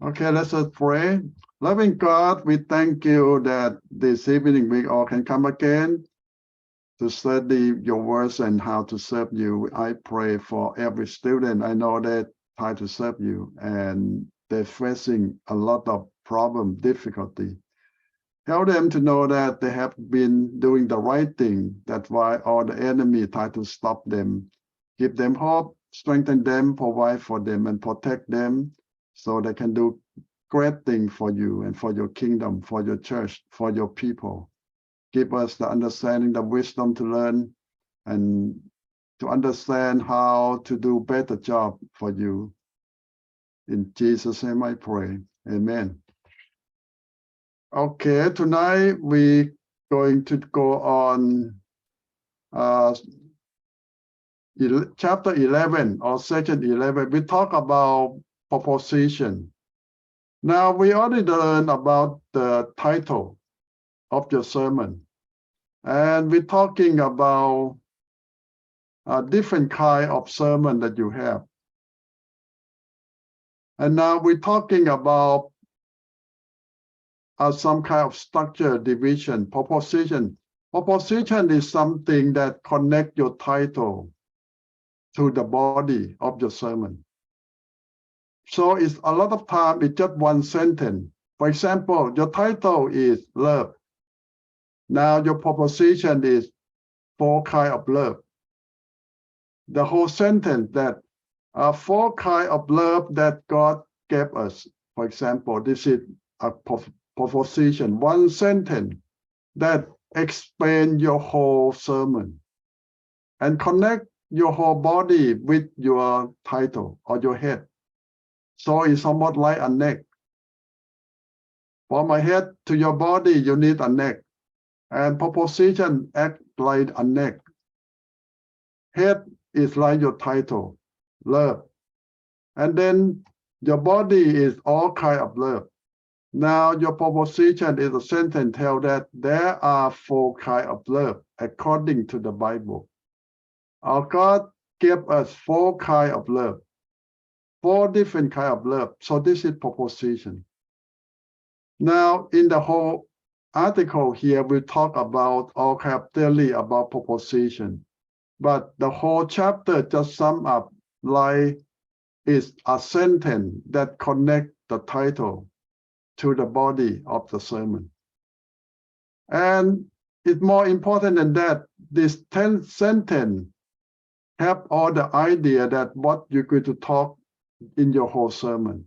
Okay, let's just pray. Loving God, we thank you that this evening we all can come again to study your words and how to serve you. I pray for every student. I know they try to serve you and they're facing a lot of problem, difficulty. Help them to know that they have been doing the right thing. That's why all the enemy try to stop them. Give them hope, strengthen them, provide for them, and protect them so they can do great things for you and for your kingdom, for your church, for your people. Give us the understanding, the wisdom to learn and to understand how to do better job for you. In Jesus' name I pray. Amen. Okay, tonight we're going to go on chapter 11 or section 11. We talk about proposition. Now, we already learned about the title of your sermon. And we're talking about a different kind of sermon that you have. And now we're talking about some kind of structure, division, proposition. Proposition is something that connects your title to the body of your sermon. So it's a lot of time, it's just one sentence. For example, your title is love. Now your proposition is 4 kinds of love. The whole sentence that 4 kinds of love that God gave us. For example, this is a proposition, one sentence that explains your whole sermon and connect your whole body with your title or your head. So it's somewhat like a neck. From my head to your body, you need a neck. And proposition act like a neck. Head is like your title, love. And then your body is all kind of love. Now your proposition is a sentence tell that there are 4 kinds of love according to the Bible. Our God gave us 4 kinds of love, 4 different kinds of love. So this is proposition. Now in the whole article here, we talk about all kind of theory about proposition. But the whole chapter just sum up like is a sentence that connects the title to the body of the sermon. And it's more important than that, this 10 sentence have all the idea that what you're going to talk in your whole sermon.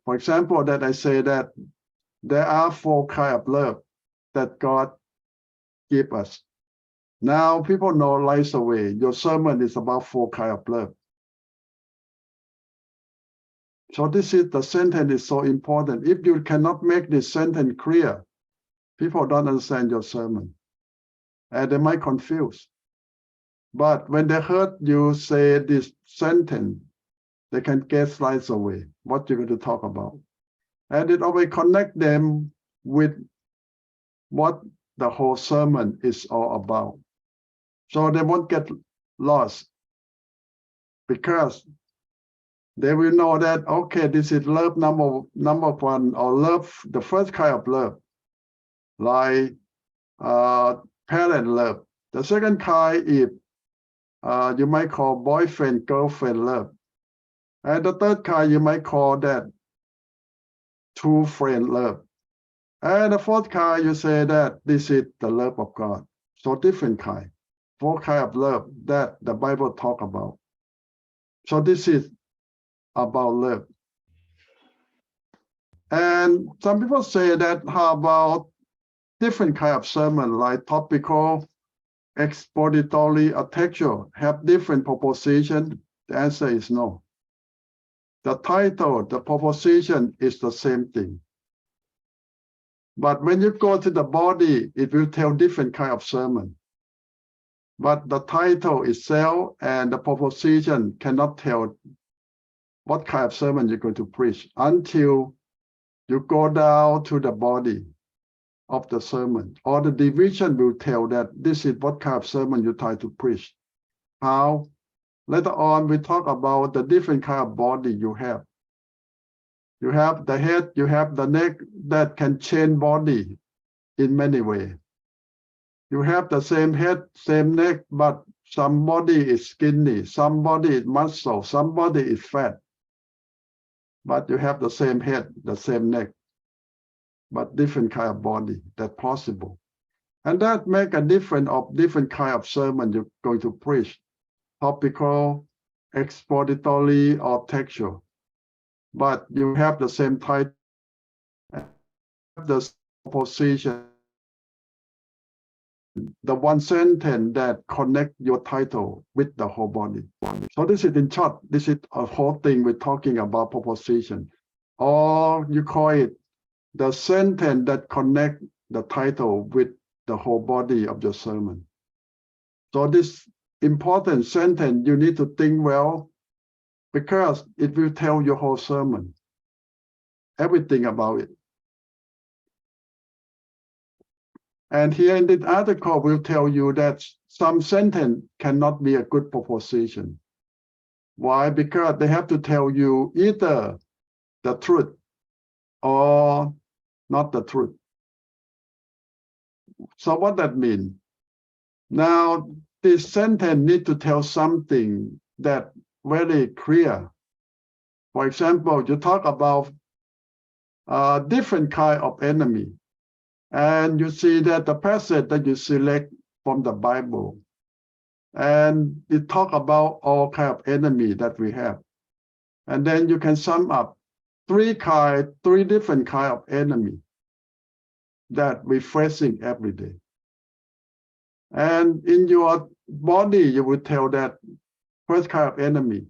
For example, that I say that there are 4 kinds of love that God gave us. Now people know right away, your sermon is about 4 kinds of love. So this is the sentence is so important. If you cannot make this sentence clear, people don't understand your sermon and they might confuse. But when they heard you say this sentence, they can guess right away what you're going to talk about. And it always connect them with what the whole sermon is all about. So they won't get lost because they will know that, okay, this is love number 1 or love, the first kind of love, like parent love. The second kind is you might call boyfriend, girlfriend love. And the third kind you might call that true friend love. And the fourth kind you say that this is the love of God. So different kind, 4 kinds of love that the Bible talk about. So this is about love. And some people say that how about different kind of sermon like topical, expository, or textual have different proposition? The answer is no. The title, the proposition is the same thing. But when you go to the body, it will tell different kind of sermon. But the title itself and the proposition cannot tell what kind of sermon you're going to preach until you go down to the body of the sermon. Or the division will tell that this is what kind of sermon you try to preach. How? Later on, we talk about the different kind of body you have. You have the head, you have the neck that can change body in many ways. You have the same head, same neck, but somebody is skinny, somebody is muscle, somebody is fat. But you have the same head, the same neck, but different kind of body. That's possible. And that make a difference of different kind of sermon you're going to preach. Topical, expository, or textual. But you have the same title, the position, the one sentence that connect your title with the whole body. So this is in short, this is a whole thing we're talking about proposition. Or you call it the sentence that connect the title with the whole body of your sermon. So this important sentence you need to think well, because it will tell your whole sermon, everything about it. And here in this article will tell you that some sentence cannot be a good proposition. Why? Because they have to tell you either the truth or not the truth. So what that means? Now, this sentence need to tell something that very clear. For example, you talk about different kind of enemy, and you see that the passage that you select from the Bible, and it talk about all kind of enemy that we have, and then you can sum up three different kind of enemy that we're facing every day. And in your body, you would tell that first kind of enemy,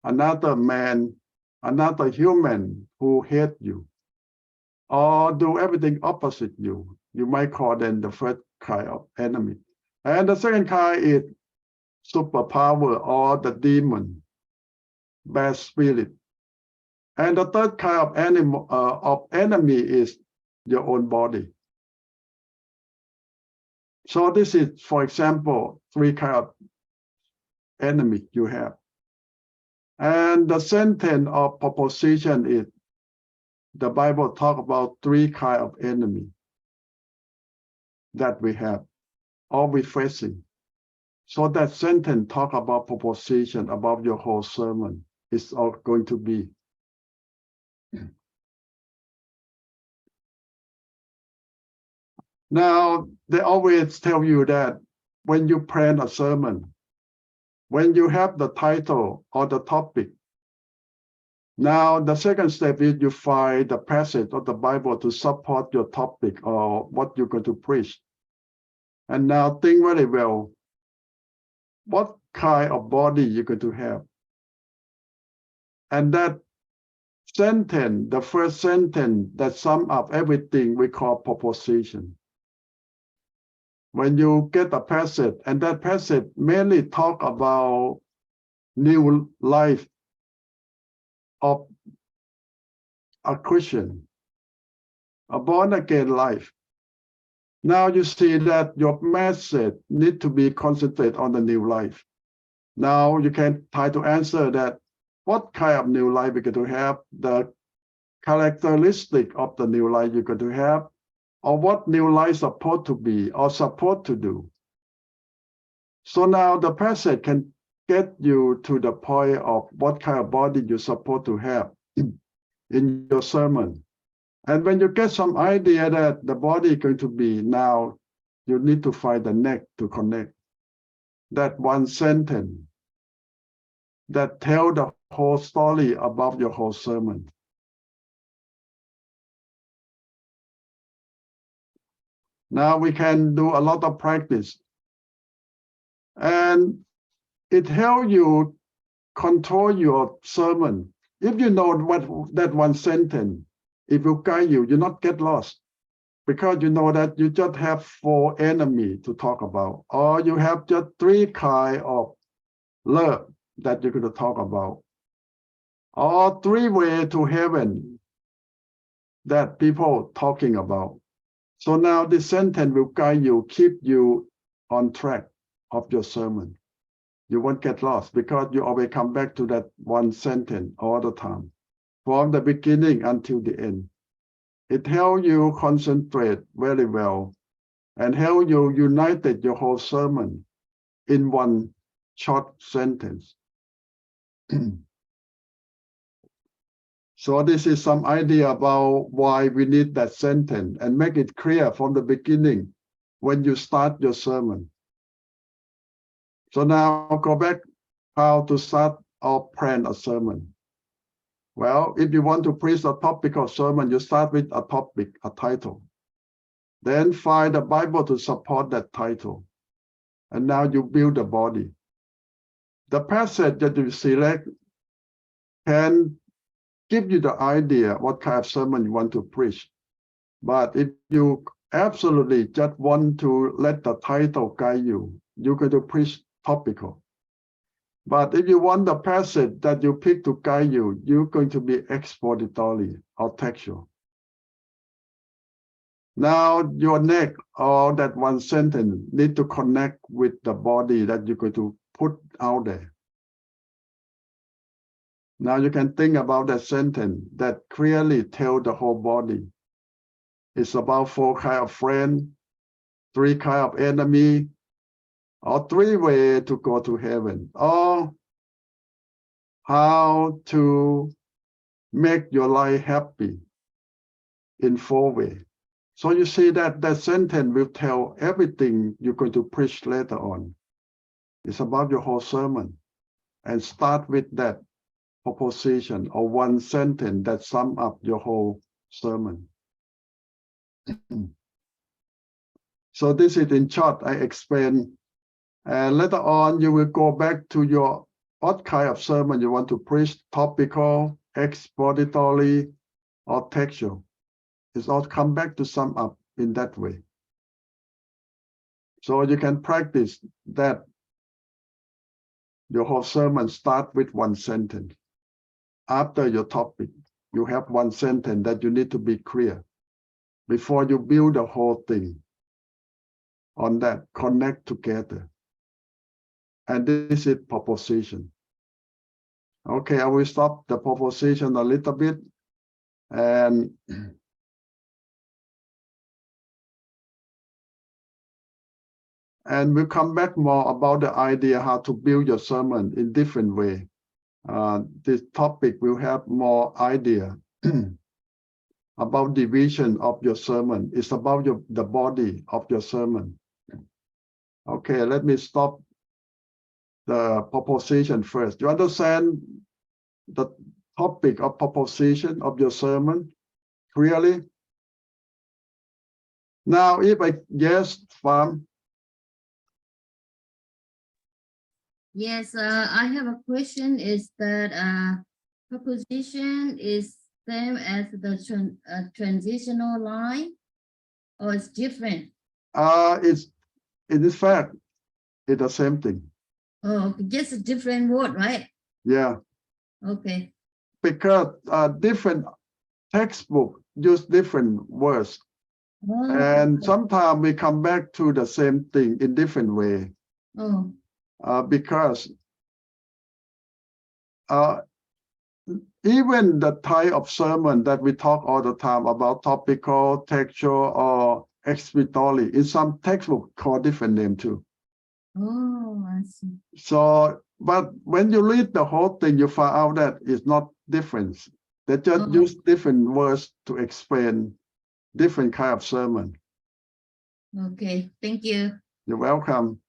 another man, another human who hate you, or do everything opposite you. You might call them the first kind of enemy. And the second kind is superpower or the demon, bad spirit. And the third kind of enemy is your own body. So this is, for example, three kind of enemy you have. And the sentence of proposition is, the Bible talk about three kind of enemy that we have, or we facing. So that sentence talk about proposition, about your whole sermon. It's all going to be. Now, they always tell you that when you plan a sermon, when you have the title or the topic, now the second step is you find the passage of the Bible to support your topic or what you're going to preach. And now think very well, what kind of body you're going to have. And that sentence, the first sentence that sum up everything we call proposition. When you get a passage, and that passage mainly talk about new life of a Christian, a born-again life. Now you see that your message need to be concentrated on the new life. Now you can try to answer that, what kind of new life you're going to have, the characteristic of the new life you're going to have, or what new life supposed to be or supposed to do. So now the passage can get you to the point of what kind of body you're supposed to have in your sermon. And when you get some idea that the body is going to be, now you need to find the neck to connect. That one sentence that tell the whole story about your whole sermon. Now we can do a lot of practice. And it helps you control your sermon. If you know what that one sentence, it will guide you. You not get lost, because you know that you just have 4 enemies to talk about, or you have just 3 kind of love that you're going to talk about, or 3 ways to heaven that people talking about. So now this sentence will guide you, keep you on track of your sermon. You won't get lost because you always come back to that one sentence all the time. from the beginning until the end. It helps you concentrate very well and help you united your whole sermon in one short sentence. So this is some idea about why we need that sentence and make it clear from the beginning when you start your sermon. So now go back how to start or plan a sermon. Well, if you want to preach a topical sermon, you start with a topic, a title. Then find the Bible to support that title. And now you build the body. The passage that you select can give you the idea what kind of sermon you want to preach. But if you absolutely just want to let the title guide you, you're going to preach topical. But if you want the passage that you pick to guide you, you're going to be expository or textual. Now your neck or that one sentence need to connect with the body that you're going to put out there. Now you can think about that sentence that clearly tell the whole body. It's about 4 kinds of friends, 3 kinds of enemy, or 3 ways to go to heaven, or how to make your life happy in 4 ways. So you see that that sentence will tell everything you're going to preach later on. It's about your whole sermon. And start with that proposition or one sentence that sums up your whole sermon. So this is in short, I explain. And later on, you will go back to your what kind of sermon you want to preach, topical, expository, or textual. It's all come back to sum up in that way. So you can practice that your whole sermon start with one sentence. After your topic, you have one sentence that you need to be clear before you build the whole thing on that, connect together. And this is proposition. Okay, I will stop the proposition a little bit and we'll come back more about the idea how to build your sermon in different way. This topic will have more idea about division of your sermon. It's about the body of your sermon. Okay, let me stop the proposition first. You understand the topic of proposition of your sermon clearly? Now, if I yes, Farm. Yes, I have a question. Is that proposition is same as the transitional line, or it's different? It's in fact it's the same thing. Oh, just a different word, right? Yeah. Okay. Because different textbook use different words, and sometimes we come back to the same thing in different way. Oh. Because even the type of sermon that we talk all the time about topical, textual, or expository, in some textbook called different name too. Oh, I see. So, but when you read the whole thing, you find out that it's not different. They just use different words to explain different kind of sermon. Okay, thank you. You're welcome.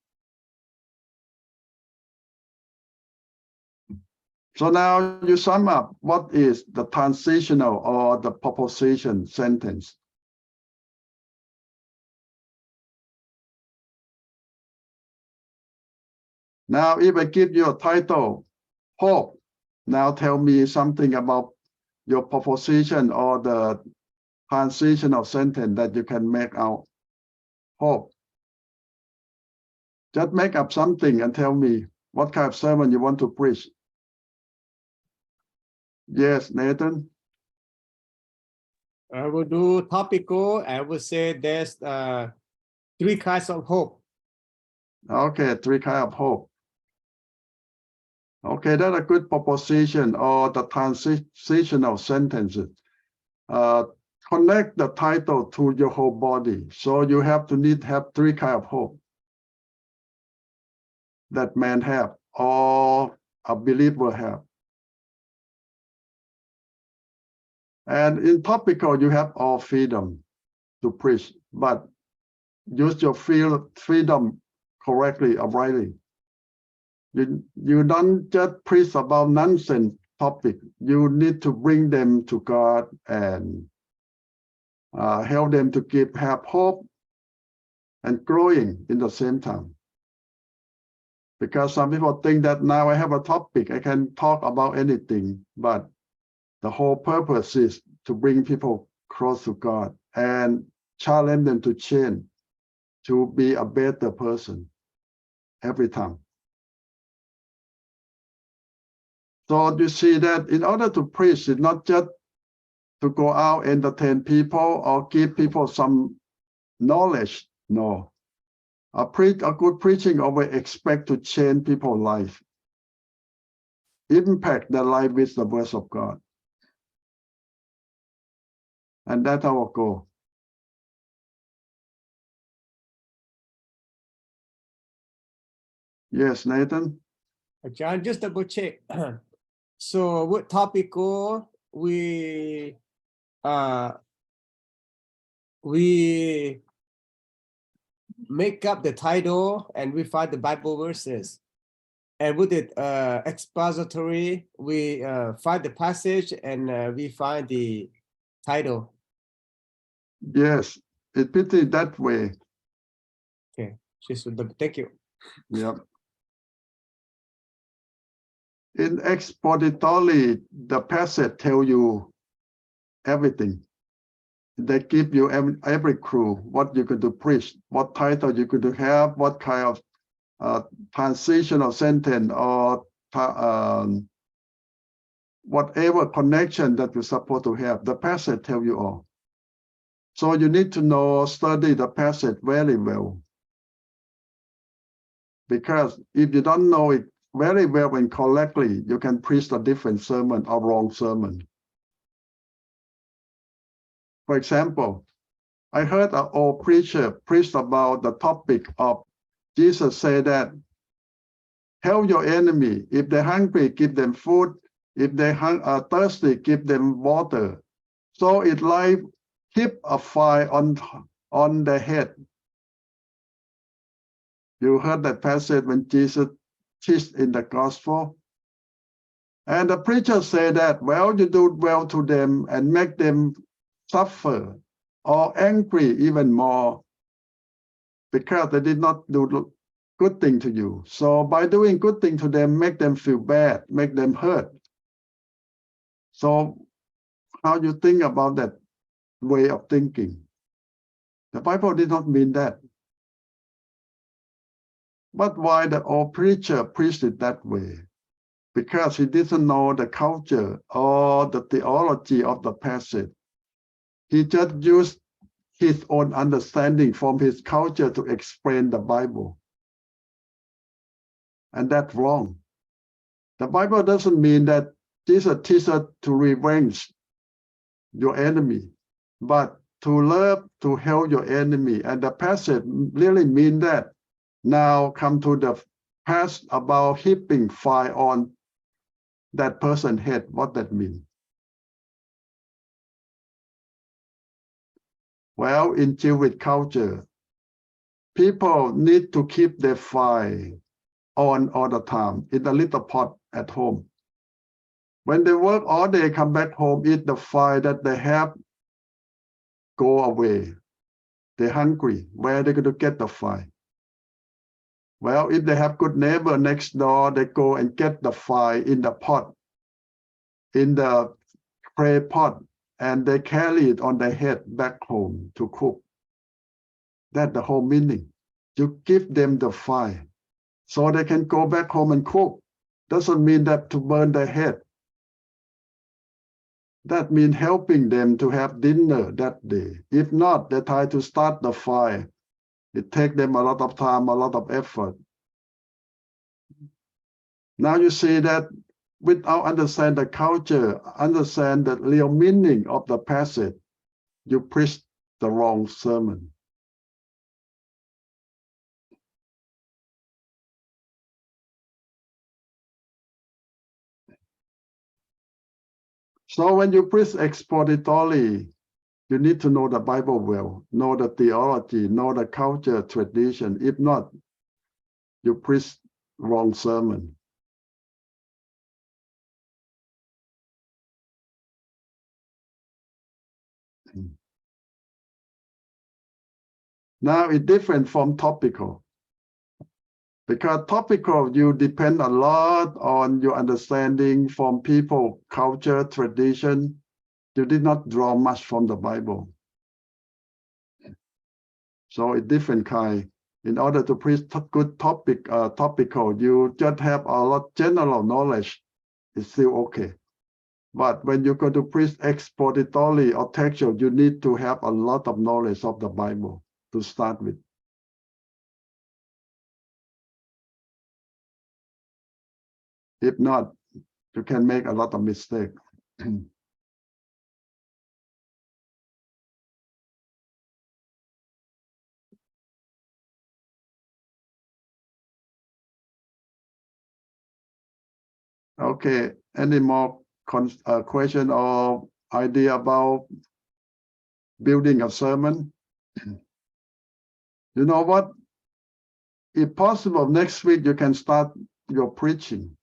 So now you sum up what is the transitional or the proposition sentence. Now, if I give you a title, hope, now tell me something about your proposition or the transitional sentence that you can make out. Hope. Just make up something and tell me what kind of sermon you want to preach. Yes, Nathan. I will do topical. I would say there's 3 kinds of hope. Okay, 3 kinds of hope. Okay, that's a good proposition or the transitional sentences. Connect the title to your whole body. So you have three kind of hope that man have or a believer have. And in topical, you have all freedom to preach, but use your freedom correctly or rightly. You don't just preach about nonsense topic. You need to bring them to God and help them to have hope and growing in the same time. Because some people think that now I have a topic, I can talk about anything, but the whole purpose is to bring people close to God and challenge them to change, to be a better person every time. So you see that in order to preach, it's not just to go out, entertain people, or give people some knowledge. No. A good preaching always expect to change people's life, impact their life with the words of God. And that's our goal. Yes, Nathan? John, just double check. So what topical we make up the title and we find the Bible verses. And with the expository, we find the passage and we find the title. Yes, it's pretty that way. Okay, thank you. Yep. In expository, the passage tell you everything. They give you every clue what you could do preach, what title you could have, what kind of transitional sentence or whatever connection that you're supposed to have. The passage tell you all. So you need to study the passage very well. Because if you don't know it very well and correctly, you can preach a different sermon or wrong sermon. For example, I heard an old preacher preach about the topic of Jesus said that help your enemy. If they're hungry, give them food. If they are thirsty, give them water. So it like keep a fire on the head. You heard that passage when Jesus teach in the gospel. And the preacher said that, well, you do well to them and make them suffer or angry even more because they did not do good thing to you. So by doing good thing to them, make them feel bad, make them hurt. So how you think about that way of thinking? The Bible did not mean that. But why the old preacher preached it that way? Because he didn't know the culture or the theology of the passage. He just used his own understanding from his culture to explain the Bible. And that's wrong. The Bible doesn't mean that Jesus teaches us to revenge your enemy, but to love, to help your enemy. And the passage really mean that. Now come to the past about heaping fire on that person's head. What that mean? Well, in Jewish culture, people need to keep their fire on all the time in a little pot at home. When they work all day, come back home, eat the fire that they have, go away. They're hungry. Where are they going to get the fire? Well, if they have good neighbor next door, they go and get the fire in the pot, in the clay pot, and they carry it on their head back home to cook. That's the whole meaning. You give them the fire so they can go back home and cook. Doesn't mean that to burn their head. That means helping them to have dinner that day. If not, they try to start the fire. It takes them a lot of time, a lot of effort. Now you see that without understand the culture, understand the real meaning of the passage, you preach the wrong sermon. So when you preach expository, you need to know the Bible well, know the theology, know the culture, tradition. If not, you preach wrong sermon. Now it's different from topical. Because topical, you depend a lot on your understanding from people, culture, tradition. You did not draw much from the Bible. So it's different kind. In order to preach good topical, you just have a lot general knowledge. It's still okay. But when you go to preach expository or textual, you need to have a lot of knowledge of the Bible to start with. If not, you can make a lot of mistakes. Okay, any more question or idea about building a sermon? You know what? If possible, next week you can start your preaching.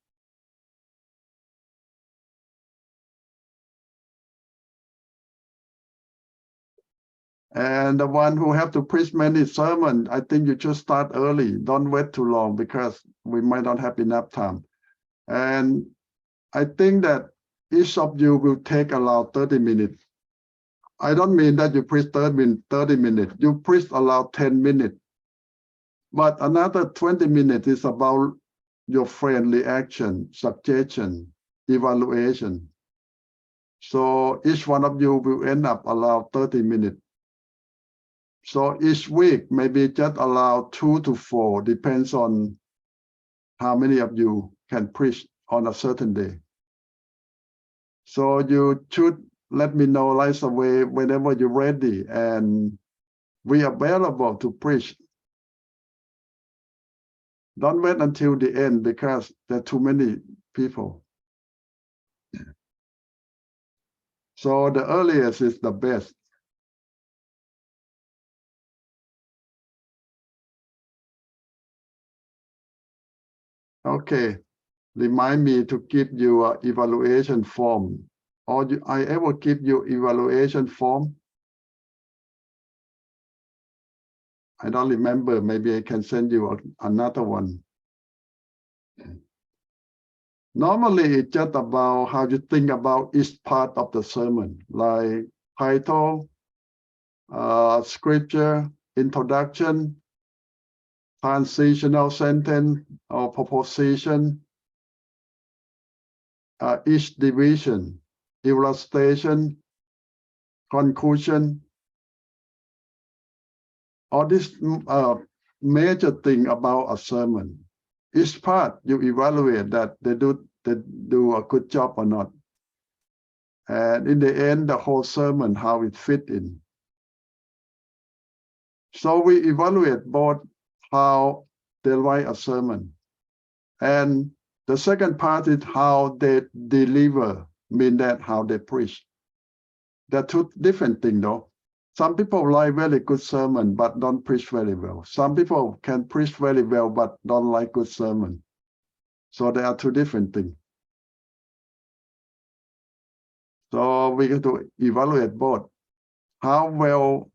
And the one who have to preach many sermons, I think you should start early. Don't wait too long because we might not have enough time. And I think that each of you will take around 30 minutes. I don't mean that you preach 30 minutes. You preach around 10 minutes. But another 20 minutes is about your friend reaction, suggestion, evaluation. So each one of you will end up around 30 minutes. So each week, maybe just allow 2 to 4, depends on how many of you can preach on a certain day. So you should let me know right away whenever you're ready, and we are available to preach. Don't wait until the end because there are too many people. So the earliest is the best. Okay, remind me to give you an evaluation form. Or I ever give you evaluation form? I don't remember. Maybe I can send you another one. Normally, it's just about how you think about each part of the sermon, like title, scripture, introduction, transitional sentence or proposition, each division, illustration, conclusion. All this major thing about a sermon. Each part you evaluate that they do a good job or not. And in the end, the whole sermon, how it fit in. So we evaluate both how they write a sermon. And the second part is how they deliver, mean that how they preach. They're two different things though. Some people write very good sermon, but don't preach very well. Some people can preach very well, but don't like good sermon. So there are two different things. So we have to evaluate both. How well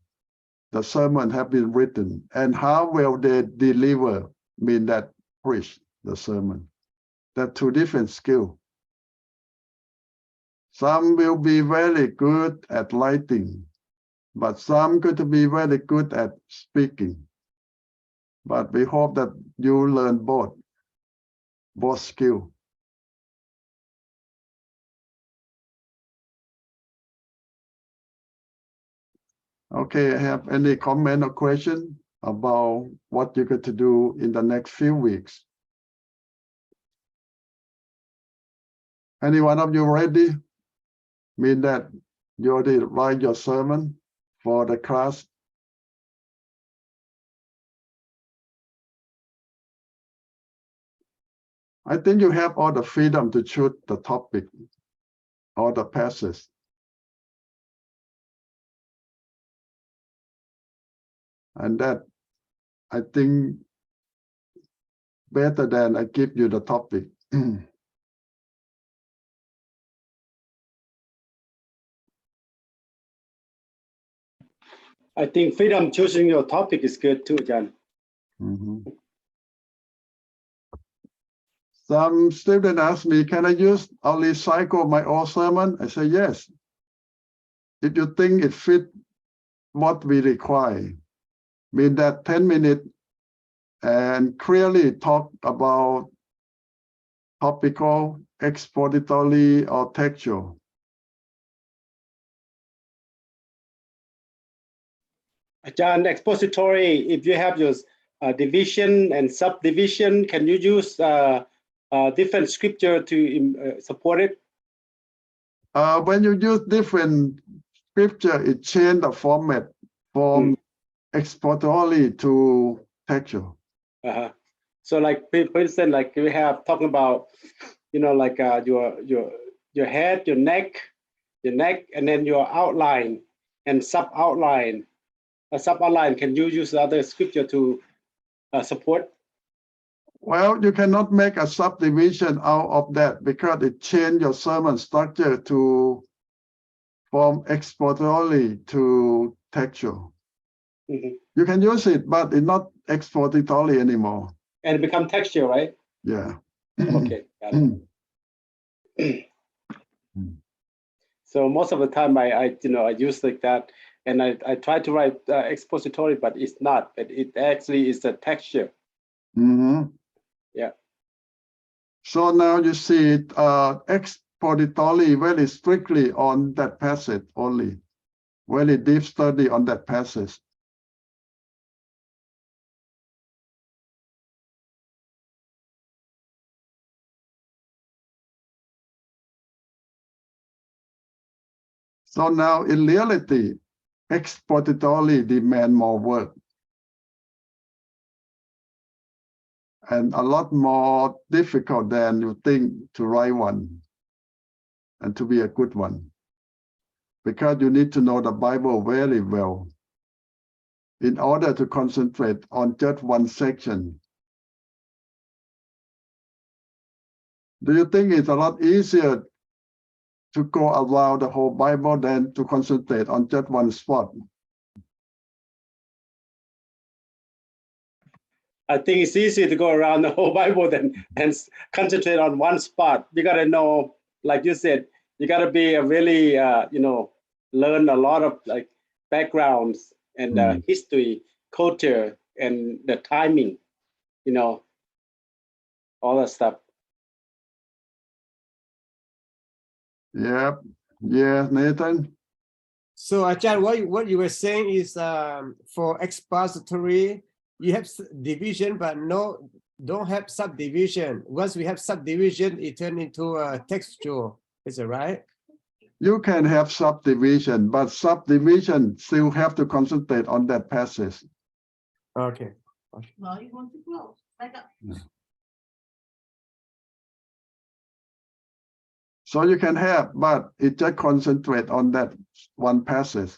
the sermon have been written and how well they deliver, mean that preach the sermon. They're two different skills. Some will be very good at writing, but some going to be very good at speaking. But we hope that you learn both skills. Okay, have any comment or question about what you're going to do in the next few weeks? Any one of you ready? Mean that you already write your sermon for the class? I think you have all the freedom to choose the topic or the passage. And that, I think, better than I give you the topic. I think freedom choosing your topic is good too, John. Mhm. Some students ask me, can I use or recycle my old sermon? I say yes. If you think it fit what we require, mean that 10 minutes and clearly talk about topical, expository, or textual. John, expository, if you have your division and subdivision, can you use different scripture to support it? When you use different scripture, it change the format from expository to textual. So like, for instance, like we have talking about, you know, like your head, your neck, and then your outline and sub-outline. A sub-outline, can you use other scripture to support? Well, you cannot make a subdivision out of that because it changed your sermon structure to from expository to textual. You can use it, but it's not expository anymore. And it become texture, right? Yeah. Okay, got it. So most of the time I use like that, and I try to write expository, but it's not. It actually is a texture. Yeah. So now you see it expository very strictly on that passage only, very deep study on that passage. So now in reality, expository demand more work and a lot more difficult than you think to write one and to be a good one, because you need to know the Bible very well in order to concentrate on just one section. Do you think it's a lot easier to go around the whole Bible than to concentrate on just one spot? I think it's easy to go around the whole Bible and concentrate on one spot. You got to know, like you said, you got to be a really, learn a lot of like backgrounds and history, culture, and the timing, all that stuff. Yeah, Nathan. So Ajahn, what you were saying is for expository, you have division, but don't have subdivision. Once we have subdivision, it turns into a textual. Is it right? You can have subdivision, but subdivision still have to concentrate on that passage. Okay. Well, you want to close. Back up. So you can have, but it just concentrate on that one passage.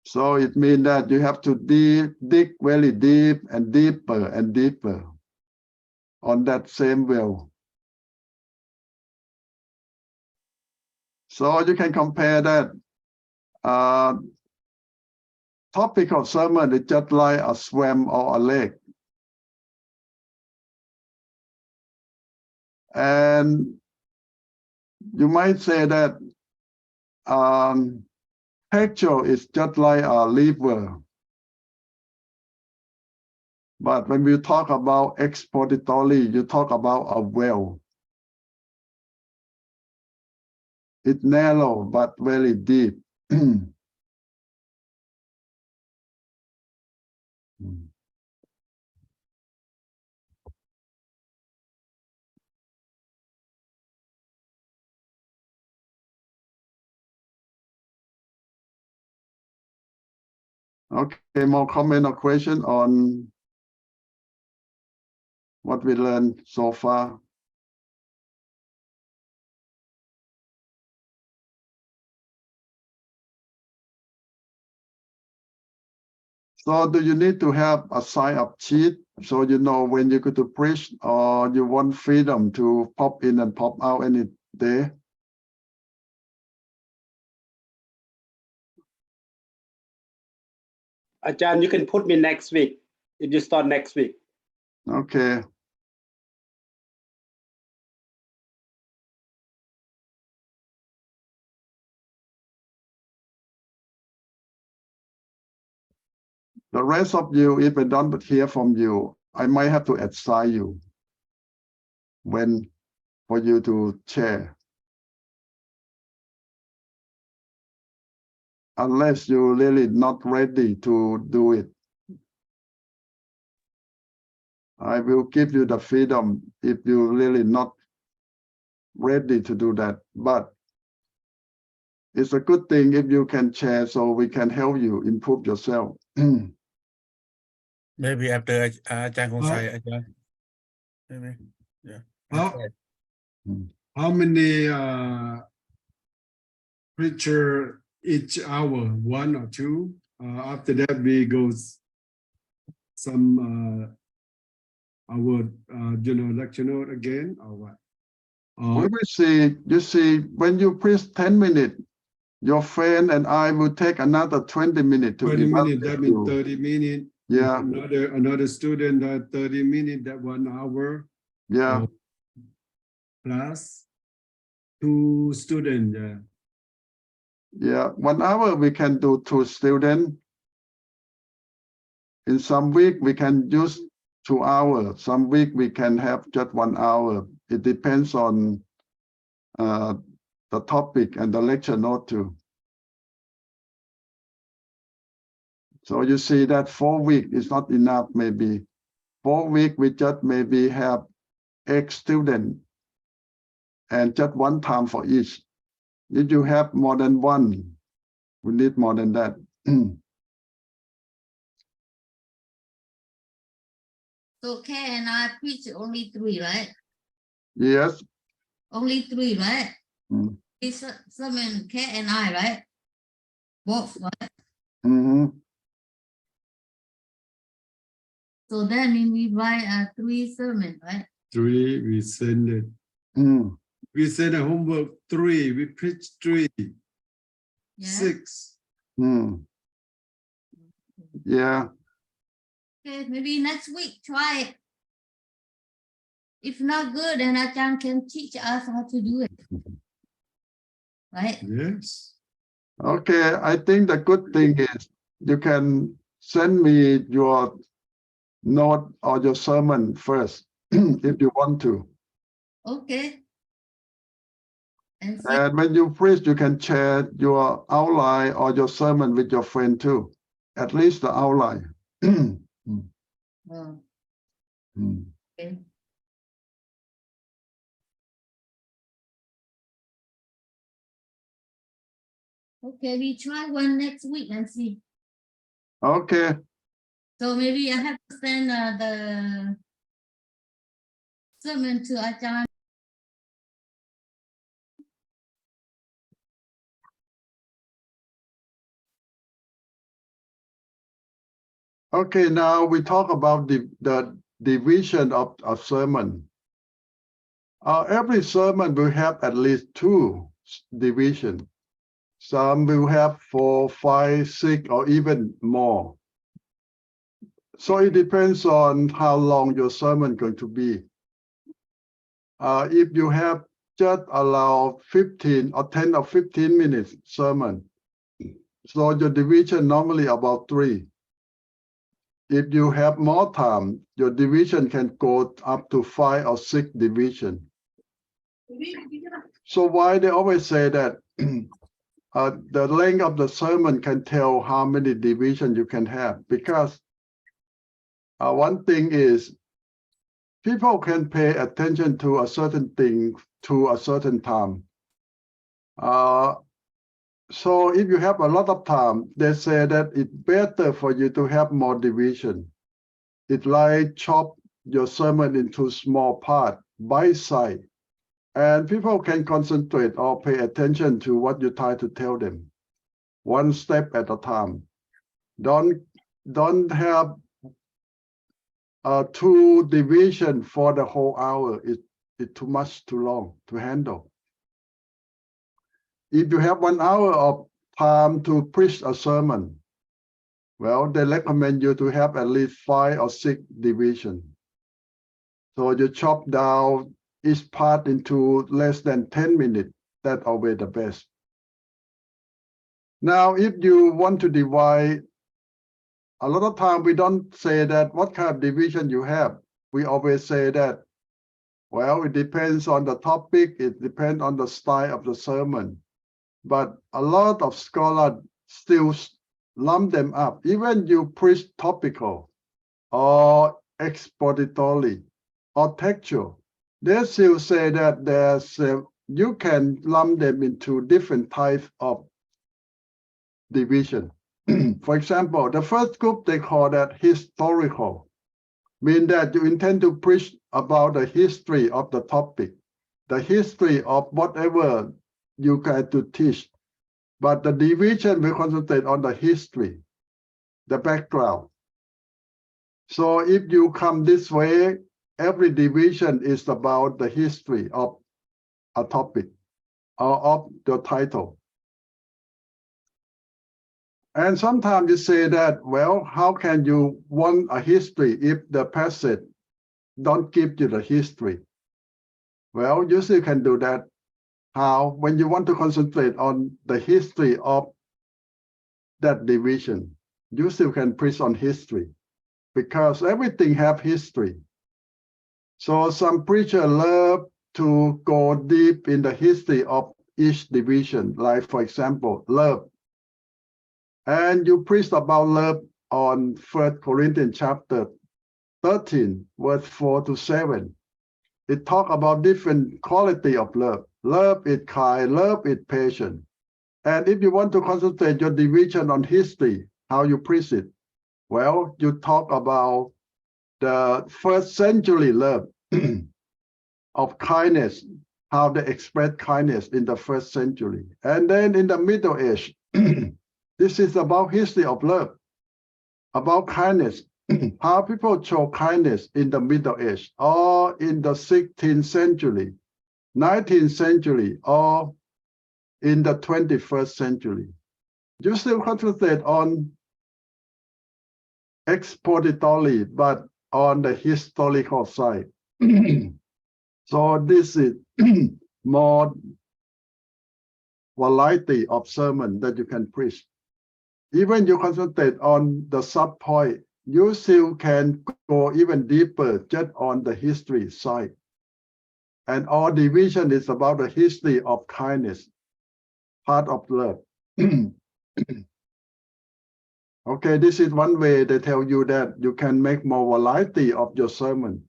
So it means that you have to dig very deep and deeper and deeper on that same well. So you can compare that topic of sermon is just like a swim or a lake. And you might say that textual is just like a river. But when we talk about expository, you talk about a well. It's narrow but very deep. Mm. Okay, more comment or question on what we learned so far? So do you need to have a sign-up sheet so you know when you go to preach, or you want freedom to pop in and pop out any day? Ajahn, you can put me next week if you start next week. Okay. The rest of you, if I don't hear from you, I might have to assign you when for you to share. Unless you're really not ready to do it. I will give you the freedom if you're really not ready to do that. But it's a good thing if you can share so we can help you improve yourself. Maybe after Ajahn Kongchai, Ajahn. Maybe. Yeah. How many preacher each hour? 1 or 2? After that, we go some our lecture note again, or what? We will see. You see, when you preach 10 minutes, your friend and I will take another 20 minutes to 20 minutes, evaluate that means you. 30 minutes. Yeah, Another student 30 minutes, that 1 hour. yeah. or plus 2 students. Yeah. Yeah, 1 hour we can do 2 students. In some week we can use 2 hours. Some week we can have just 1 hour. It depends on the topic and the lecture note too. So you see that 4 weeks is not enough. Maybe 4 weeks we just maybe have X student and just 1 time for each. If you have more than 1, we need more than that. So K and I preach only 3, right? Yes. Only 3, right? Mm. Sermon K and I, right? Both, right? Mm-hmm. So that means we write 3 sermon, right? 3, we send it. Mm. We send a homework 3, we preach 3, Yeah. 6. Mm. Yeah. Okay, maybe next week try it. If not good, then Ajahn can teach us how to do it. Right? Yes. Okay, I think the good thing is you can send me your note or your sermon first if you want to. Okay. And see, And when you preach, you can share your outline or your sermon with your friend too. At least the outline. oh, Mm. okay. Okay, we try one next week and see. Okay. So maybe I have to send the sermon to Ajahn. Okay, now we talk about the division of a sermon. Every sermon will have at least 2 divisions. Some will have 4, 5, 6, or even more. So it depends on how long your sermon is going to be. If you have just allow 15 or 10 or 15 minutes sermon, so your division normally about 3. If you have more time, your division can go up to 5 or 6 division. So why they always say that the length of the sermon can tell how many divisions you can have, because one thing is people can pay attention to a certain thing to a certain time. So if you have a lot of time, they say that it's better for you to have more division. It's like chop your sermon into small part, bite size, and people can concentrate or pay attention to what you try to tell them, one step at a time. Don't have two division for the whole hour. It's too much, too long to handle. If you have 1 hour of time to preach a sermon, well, they recommend you to have at least 5 or 6 divisions. So you chop down each part into less than 10 minutes. That's always the best. Now, if you want to divide, a lot of time we don't say that what kind of division you have. We always say that, well, it depends on the topic, it depends on the style of the sermon. But a lot of scholars still lump them up. Even you preach topical or expository or textual, they still say that you can lump them into different types of division. For example, the first group, they call that historical, mean that you intend to preach about the history of the topic, the history of whatever you got to teach. But the division will concentrate on the history, the background. So if you come this way, every division is about the history of a topic or of the title. And sometimes you say that, well, how can you want a history if the passage don't give you the history? Well, you still can do that. How? When you want to concentrate on the history of that division, you still can preach on history because everything have history. So some preachers love to go deep in the history of each division, like for example, love. And you preach about love on 1 Corinthians chapter 13, verse 4 to 7. It talks about different quality of love. Love is kind, love is patient. And if you want to concentrate your division on history, how you preach it, well, you talk about the first century love of kindness, how they express kindness in the first century. And then in the Middle Age, this is about history of love, about kindness, how people show kindness in the Middle Age, or in the 16th century, 19th century, or in the 21st century. You still concentrate on expository, but on the historical side. So this is more variety of sermon that you can preach. Even you concentrate on the sub point, you still can go even deeper just on the history side. And our division is about the history of kindness, part of love. Okay, this is one way they tell you that you can make more variety of your sermon.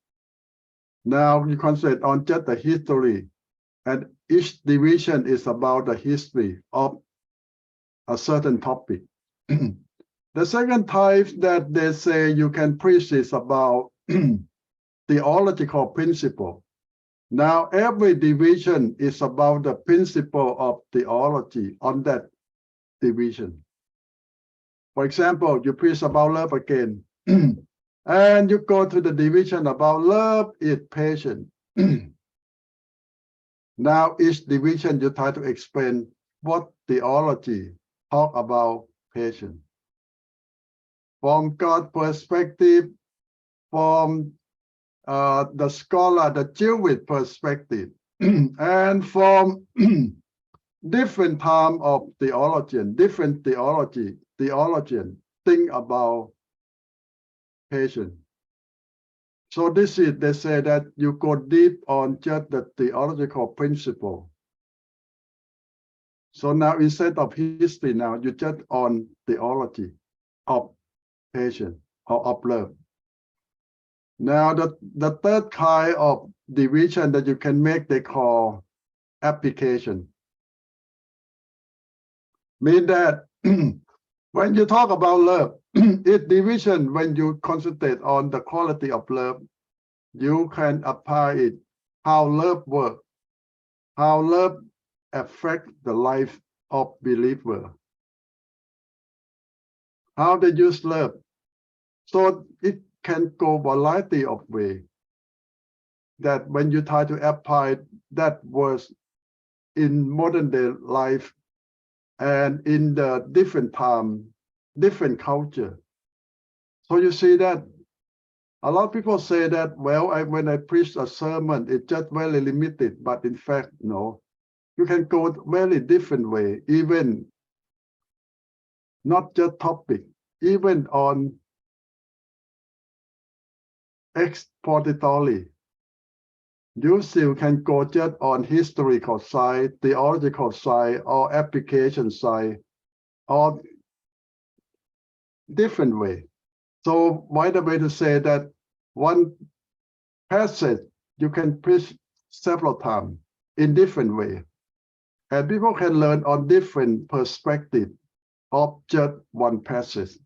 Now you concentrate on just the history, and each division is about the history of a certain topic. The second type that they say you can preach is about theological principle. Now, every division is about the principle of theology on that division. For example, you preach about love again, and you go to the division about love is patient. Now, each division you try to explain what theology talk about patience. From God's perspective, from the scholar, the Jewish perspective, and from different time of theologian, different theologian think about patience. So this is, they say that you go deep on just the theological principle. So now instead of history, now you just on theology of patience or of love. Now, the third kind of division that you can make, they call application. Mean that when you talk about love, it's division when you concentrate on the quality of love. You can apply it, how love works, how love affects the life of believer, how they use love. So it can go variety of way. That when you try to apply that words in modern day life and in the different time, different culture. So you see that a lot of people say that, well, when I preach a sermon, it's just very limited, but in fact, no. You can go very different way, even not just topic, even on expository. You still can go just on historical side, theological side, or application side, or different way. So why the way to say that one passage you can preach several times in different way, and people can learn on different perspective of just one passage.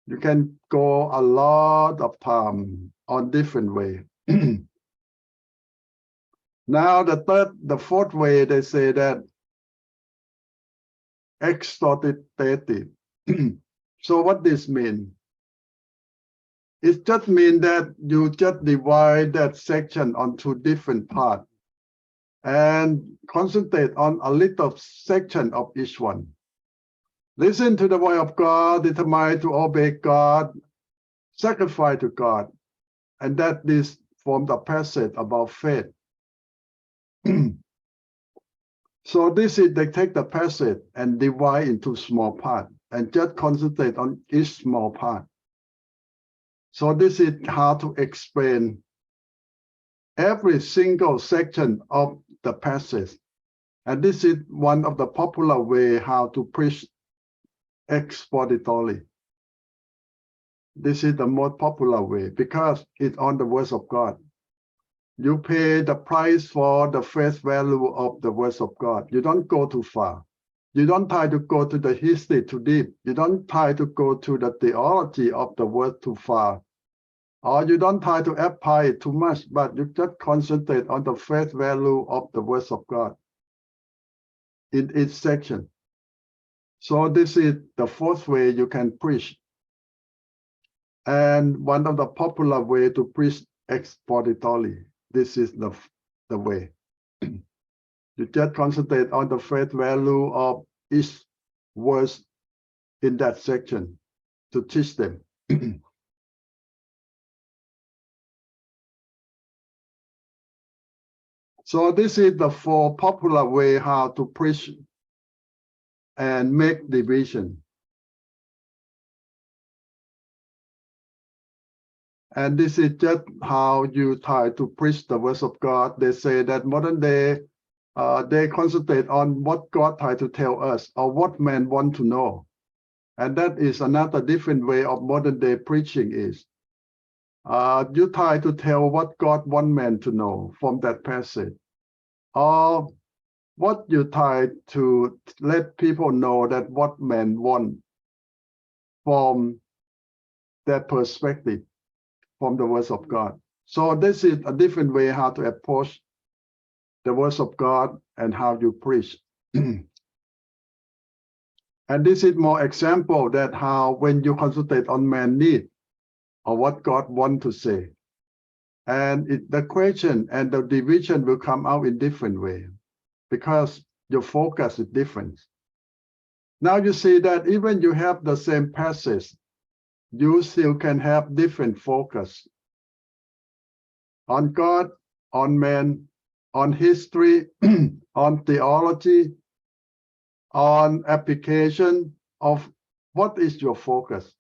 You can go a lot of time on different way. Now the fourth way, they say that extortative. So what this mean? It just means that you just divide that section onto different parts and concentrate on a little section of each one. Listen to the word of God, determine to obey God, sacrifice to God, and that this forms a passage about faith. So this is, they take the passage and divide into small parts and just concentrate on each small part. So this is how to explain every single section of the passage. And this is one of the popular way how to preach expository. This is the most popular way because it's on the words of God. You pay the price for the face value of the words of God. You don't go too far. You don't try to go to the history too deep. You don't try to go to the theology of the word too far. Or you don't try to apply it too much, but you just concentrate on the face value of the words of God in each section. So this is the fourth way you can preach. And one of the popular way to preach expository. This is the way. You just concentrate on the faith value of each verse in that section to teach them. So this is the four popular way how to preach and make division. And this is just how you try to preach the words of God. They say that modern day, they concentrate on what God tried to tell us or what man want to know. And that is another different way of modern day preaching is. You try to tell what God want man to know from that passage. Or what you try to let people know that what man want from that perspective, from the words of God. So this is a different way how to approach the words of God and how you preach. And this is more example that how when you concentrate on man's need or what God wants to say. And the question and the division will come out in different way because your focus is different. Now you see that even you have the same passage, you still can have different focus on God, on man, on history, on theology, on application of what is your focus.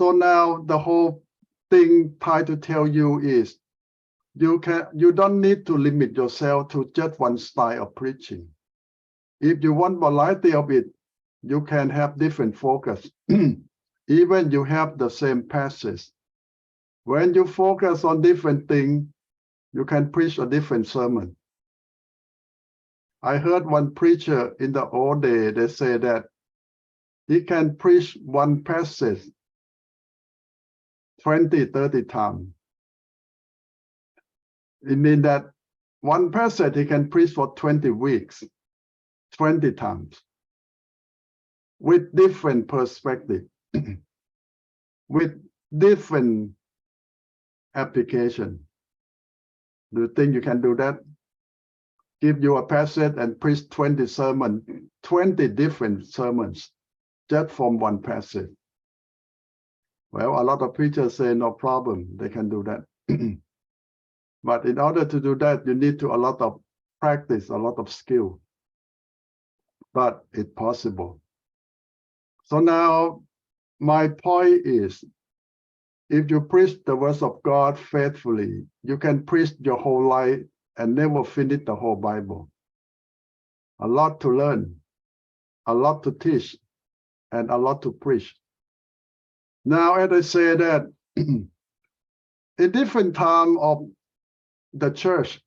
So now the whole thing try to tell you is you don't need to limit yourself to just one style of preaching. If you want variety of it, you can have different focus. even you have the same passage. When you focus on different things, you can preach a different sermon. I heard one preacher in the old day, they say that he can preach one passage 20, 30 times. It means that one passage he can preach for 20 weeks, 20 times, with different perspective, with different application. Do you think you can do that? Give you a passage and preach 20 sermons, 20 different sermons, just from one passage. Well, a lot of preachers say no problem, they can do that. But in order to do that, you need to a lot of practice, a lot of skill. But it's possible. So now my point is, if you preach the words of God faithfully, you can preach your whole life and never finish the whole Bible. A lot to learn, a lot to teach, and a lot to preach. Now, as I say that, in different time of the church,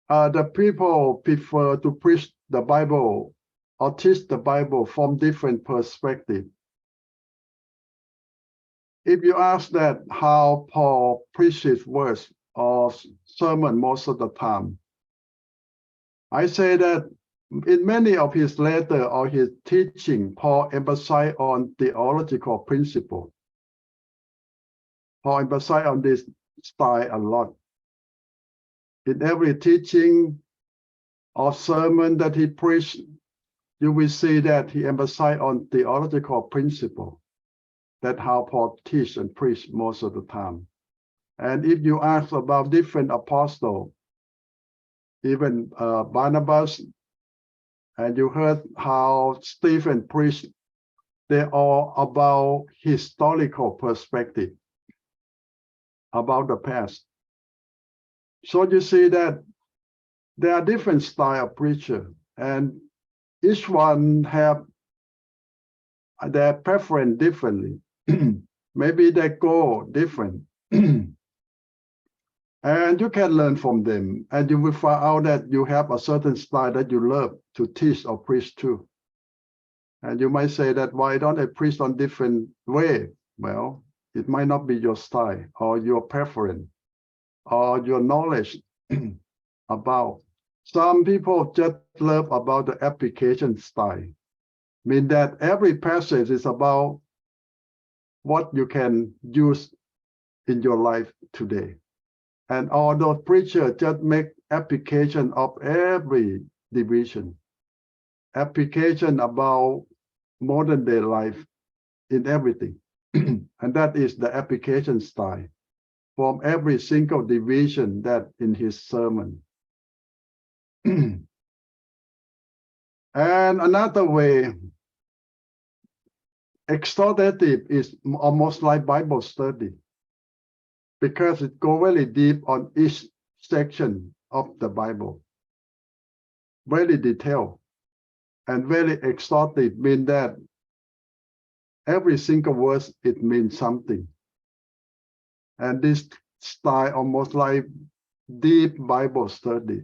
the people prefer to preach the Bible or teach the Bible from different perspectives. If you ask that how Paul preaches words or sermon most of the time, I say that in many of his letters or his teaching, Paul emphasized on theological principle. Paul emphasized on this style a lot. In every teaching or sermon that he preached, you will see that he emphasized on theological principle. That's how Paul teach and preach most of the time. And if you ask about different apostles, even Barnabas, and you heard how Stephen preached, they're all about historical perspective, about the past. So you see that there are different style of preacher, and each one have their preference differently. Maybe they go different. And you can learn from them, and you will find out that you have a certain style that you love to teach or preach too. And you might say that, why don't I preach on different way? Well, it might not be your style or your preference or your knowledge about. Some people just love about the application style. Mean that every passage is about what you can use in your life today. And all those preachers just make application of every division, application about modern day life in everything. And that is the application style from every single division that in his sermon. And another way, exhortative is almost like Bible study, because it goes very deep on each section of the Bible. Very detailed and very exhortative, mean that every single word, it means something. And this style almost like deep Bible study.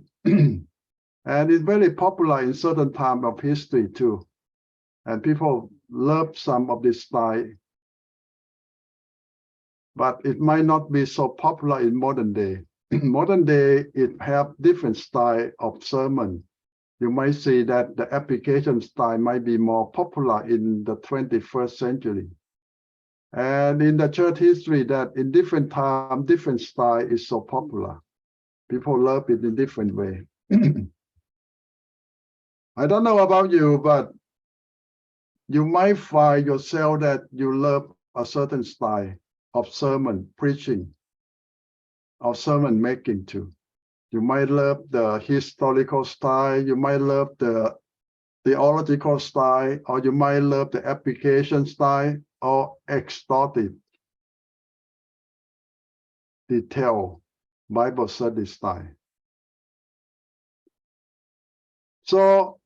And it's very popular in certain time of history too. And people love some of this style. But it might not be so popular in modern day. In modern day, it have different style of sermon. You might see that the application style might be more popular in the 21st century. And in the church history, that in different time, different style is so popular. People love it in different way. I don't know about you, but you might find yourself that you love a certain style of sermon preaching, of sermon making too. You might love the historical style, you might love the theological style, or you might love the application style, or exhortative, detailed Bible study style. So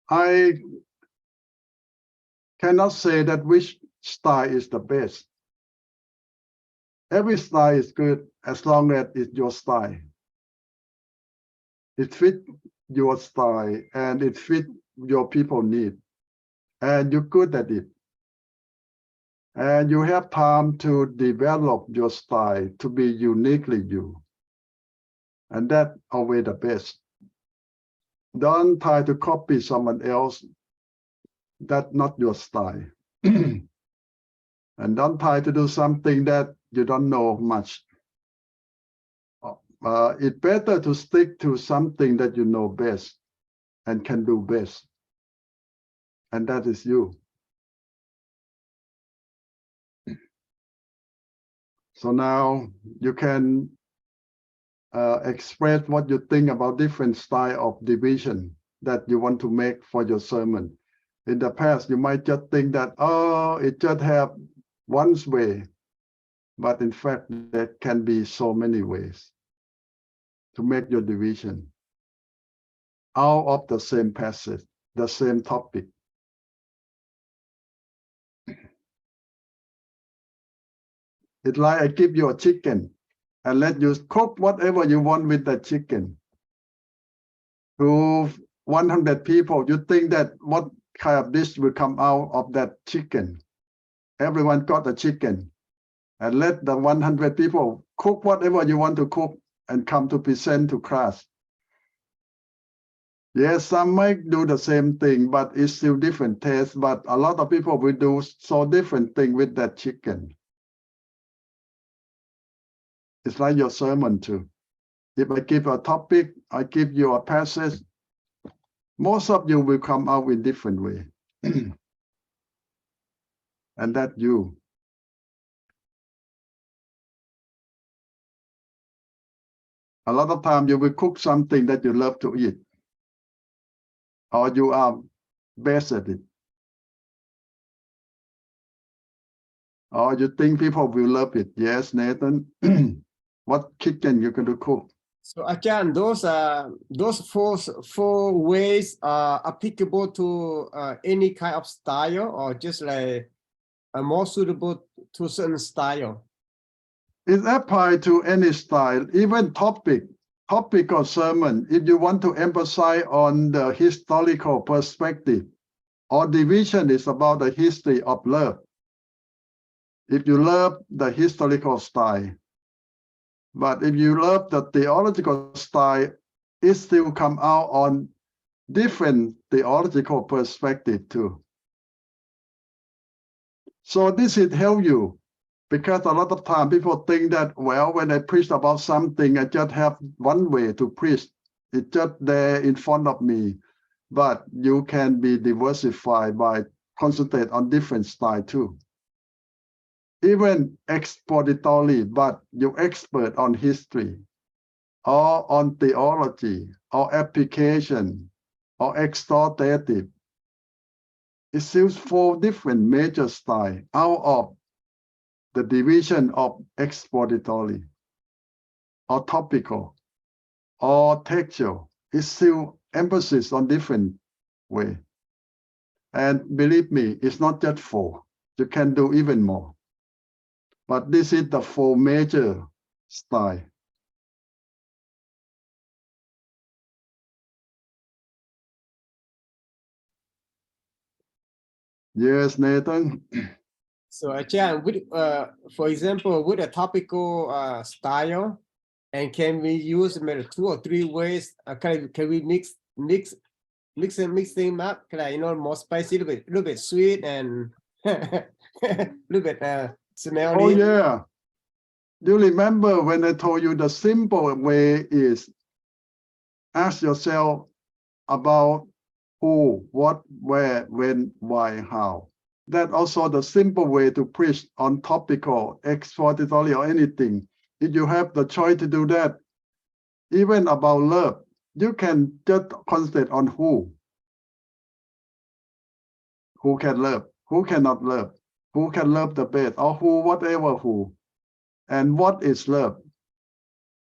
I cannot say that which style is the best. Every style is good as long as it's your style. It fits your style and it fits your people need. And you're good at it. And you have time to develop your style to be uniquely you. And that's always the best. Don't try to copy someone else. That's not your style. And don't try to do something that you don't know much. It's better to stick to something that you know best and can do best. And that is you. So now you can express what you think about different style of division that you want to make for your sermon. In the past, you might just think that, oh, it just have one way. But in fact, there can be so many ways to make your division out of the same passage, the same topic. It's like I give you a chicken and let you cook whatever you want with the chicken. To 100 people, you think that what kind of dish will come out of that chicken? Everyone got a chicken. And let the 100 people cook whatever you want to cook and come to present to class. Yes, some might do the same thing, but it's still different taste. But a lot of people will do so different thing with that chicken. It's like your sermon too. If I give a topic, I give you a passage, most of you will come out in different way. And that you. A lot of time you will cook something that you love to eat. Or you are best at it. Or you think people will love it. Yes, Nathan. What chicken you going to cook? So Achan, those four ways are applicable to any kind of style, or just like more suitable to certain style? It applies to any style, even topic or sermon. If you want to emphasize on the historical perspective, or division is about the history of love. If you love the historical style, but if you love the theological style, it still come out on different theological perspective too. So this will help you, because a lot of time people think that, well, when I preach about something, I just have one way to preach. It's just there in front of me. But you can be diversified by concentrate on different style too. Even expository, but you're expert on history, or on theology, or application, or exhortative. It still 4 different major styles out of the division of expository, or topical, or textual. It's still emphasis on different way. And believe me, it's not just 4. You can do even more. But this is the 4 major style. Yes, Nathan. So Achan, with for example, with a topical style, and can we use maybe 2 or 3 ways? Can we mix them up? Can I, more spicy, little bit sweet, and little bit smelly? Oh yeah. Do you remember when I told you the simple way is ask yourself about who, what, where, when, why, how. That's also the simple way to preach on topical, expository, or anything. If you have the choice to do that, even about love, you can just concentrate on who can love, who cannot love, who can love the best, or who, whatever who. And what is love?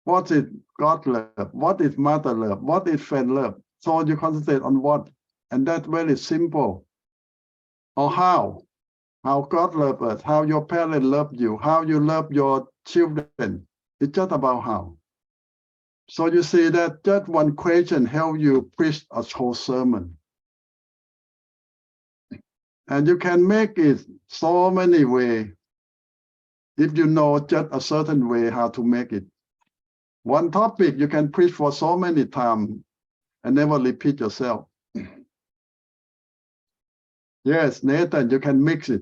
What is God love? What is mother love? What is friend love? So you concentrate on what and that's very simple. Or how God loved us, how your parents love you, how you love your children. It's just about how. So you see that just one question helps you preach a whole sermon. And you can make it so many ways if you know just a certain way how to make it. One topic you can preach for so many times and never repeat yourself. Yes, Nathan, you can mix it.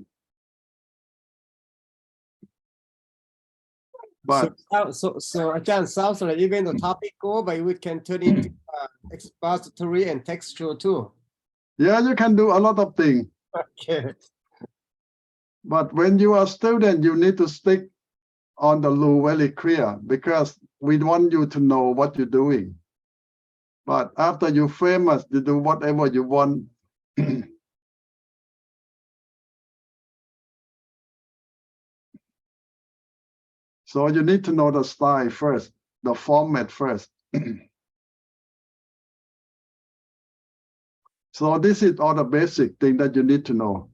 But So Ajahn, sounds like even the topic go, but we can turn into expository and textual too. yeah, you can do a lot of things. Okay. But when you are a student, you need to stick on the rule very clear because we want you to know what you're doing. But after you're famous, you do whatever you want. So you need to know the style first, the format first. So this is all the basic thing that you need to know.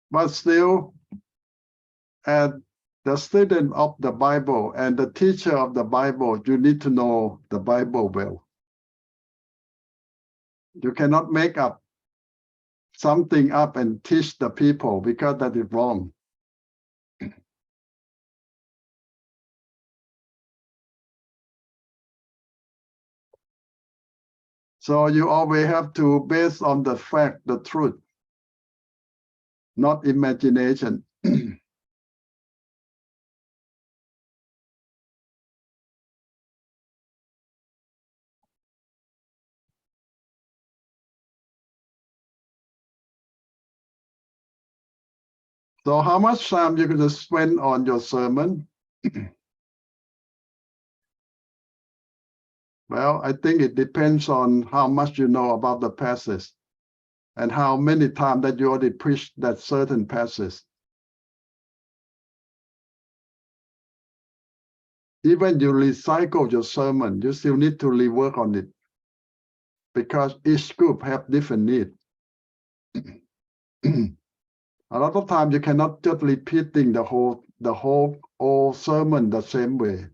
But still, as the student of the Bible and the teacher of the Bible, you need to know the Bible well. You cannot make up something up and teach the people because that is wrong. So you always have to base on the fact, the truth, not imagination. So how much time you going to spend on your sermon? Well, I think it depends on how much you know about the passage and how many times that you already preached that certain passage. Even you recycle your sermon, you still need to rework on it because each group have different needs. A lot of times you cannot just repeating the whole old sermon the same way.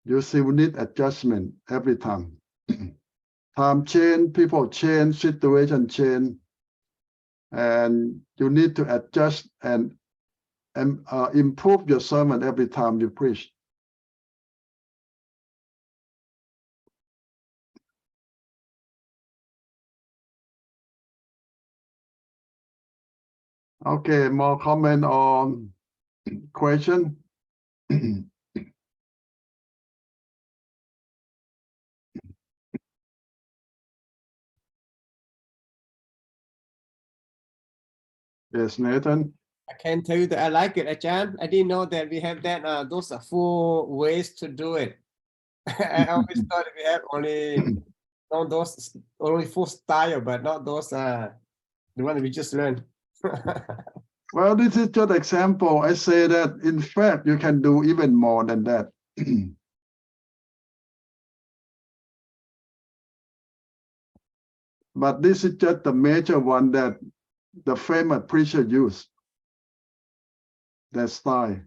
You still need adjustment every time. Time change, people change, situation change, and you need to adjust and improve your sermon every time you preach. Okay, more comment or question? Yes, Nathan. I can tell you that I like it, Ajahn. I didn't know that we have that. Those are 4 ways to do it. I always thought we have only 4 style, but not those the one we just learned. Well, this is just example. I say that in fact you can do even more than that. But this is just the major one that the famous preacher used. That style.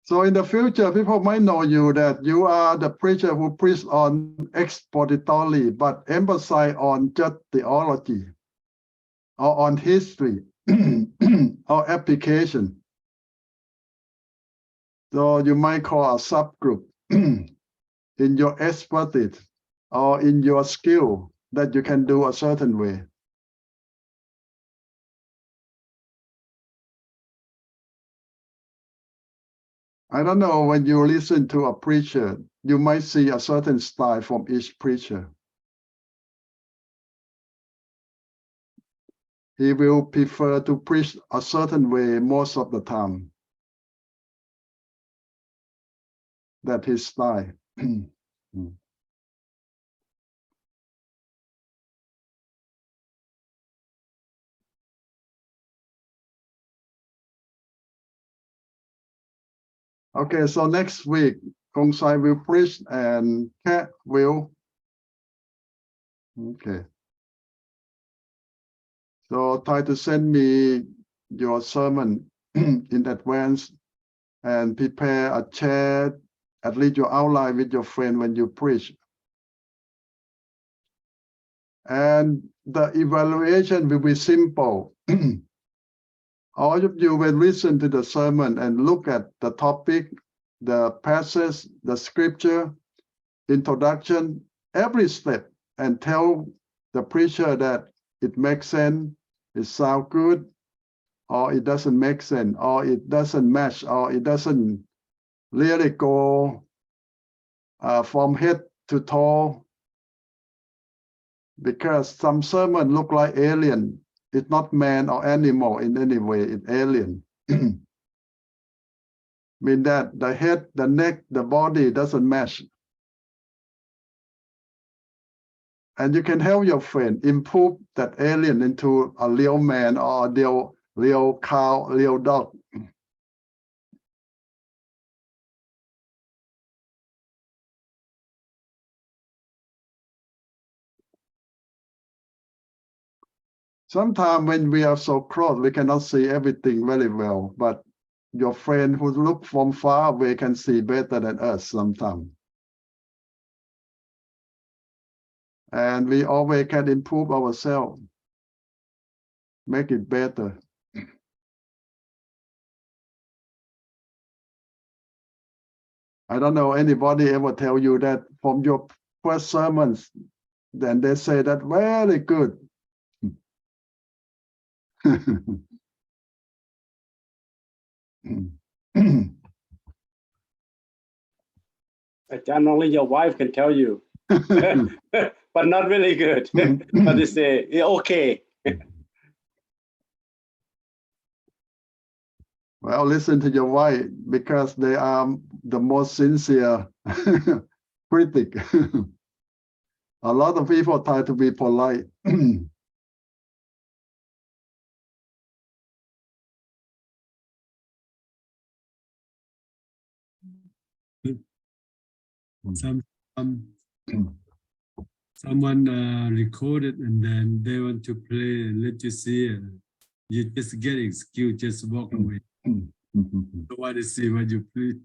So in the future, people might know you that you are the preacher who preached on expository, but emphasize on just theology or on history or application. So you might call a subgroup in your expertise or in your skill that you can do a certain way. I don't know, when you listen to a preacher, you might see a certain style from each preacher. He will prefer to preach a certain way most of the time. That's his style. Okay, so next week, Kong Sai will preach and Kat will. Okay. So try to send me your sermon in advance and prepare a chat, at least your outline with your friend when you preach. And the evaluation will be simple. All of you will listen to the sermon and look at the topic, the passage, the scripture, introduction, every step, and tell the preacher that it makes sense, it sounds good, or it doesn't make sense, or it doesn't match, or it doesn't really go from head to toe. Because some sermon look like alien. It's not man or animal in any way, it's alien. Mean that the head, the neck, the body doesn't match. And you can help your friend improve that alien into a real man or a real cow, real dog. Sometimes when we are so close, we cannot see everything very well, but your friend who look from far away can see better than us sometimes. And we always can improve ourselves, make it better. I don't know anybody ever tell you that from your first sermons, then they say that very good. John, only your wife can tell you, but not really good. But they say, yeah, okay. Well, listen to your wife because they are the most sincere critic. A lot of people try to be polite. Someone recorded and then they want to play and let you see it. You just get excuse, just walk away. Don't want to see what you preach.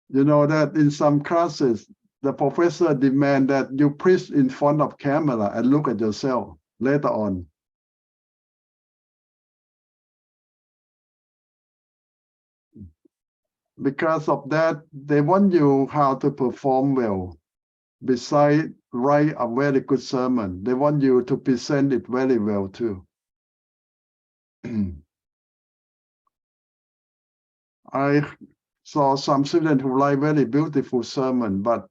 You know that in some classes, the professor demand that you preach in front of camera and look at yourself later on. Because of that, they want you how to perform well. Besides write a very good sermon, they want you to present it very well too. I saw some students who write very beautiful sermon, but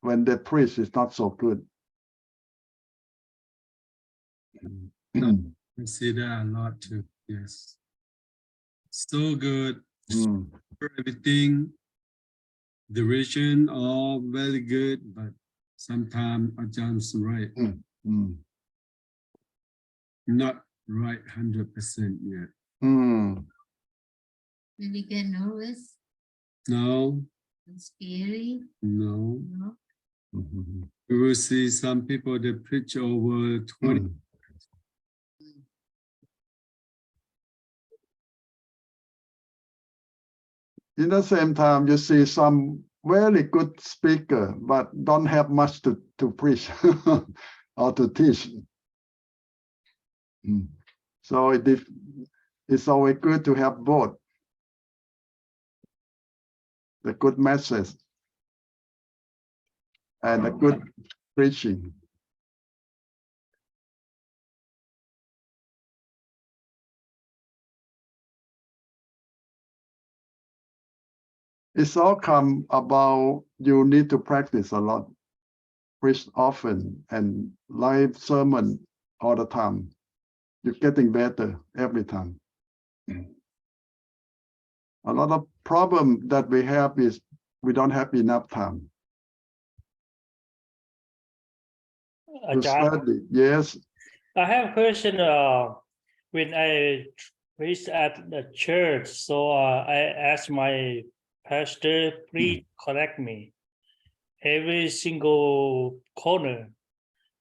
when they preach, it's not so good. I see that a lot too. Yes. So good. For everything, duration, all very good, but sometimes Ajah's right. Not right 100% yet. Maybe get nervous No, and scary. no. No. We will see some people that preach over 20. In the same time, you see some very good speaker, but don't have much to preach or to teach. So it's always good to have both. The good message and the good preaching. It's all come about you need to practice a lot, preach often, and live sermon all the time. You're getting better every time. A lot of problem that we have is we don't have enough time to Ajahn, study. Yes. I have a question. When I preach at the church. So I asked my pastor, please correct me every single corner.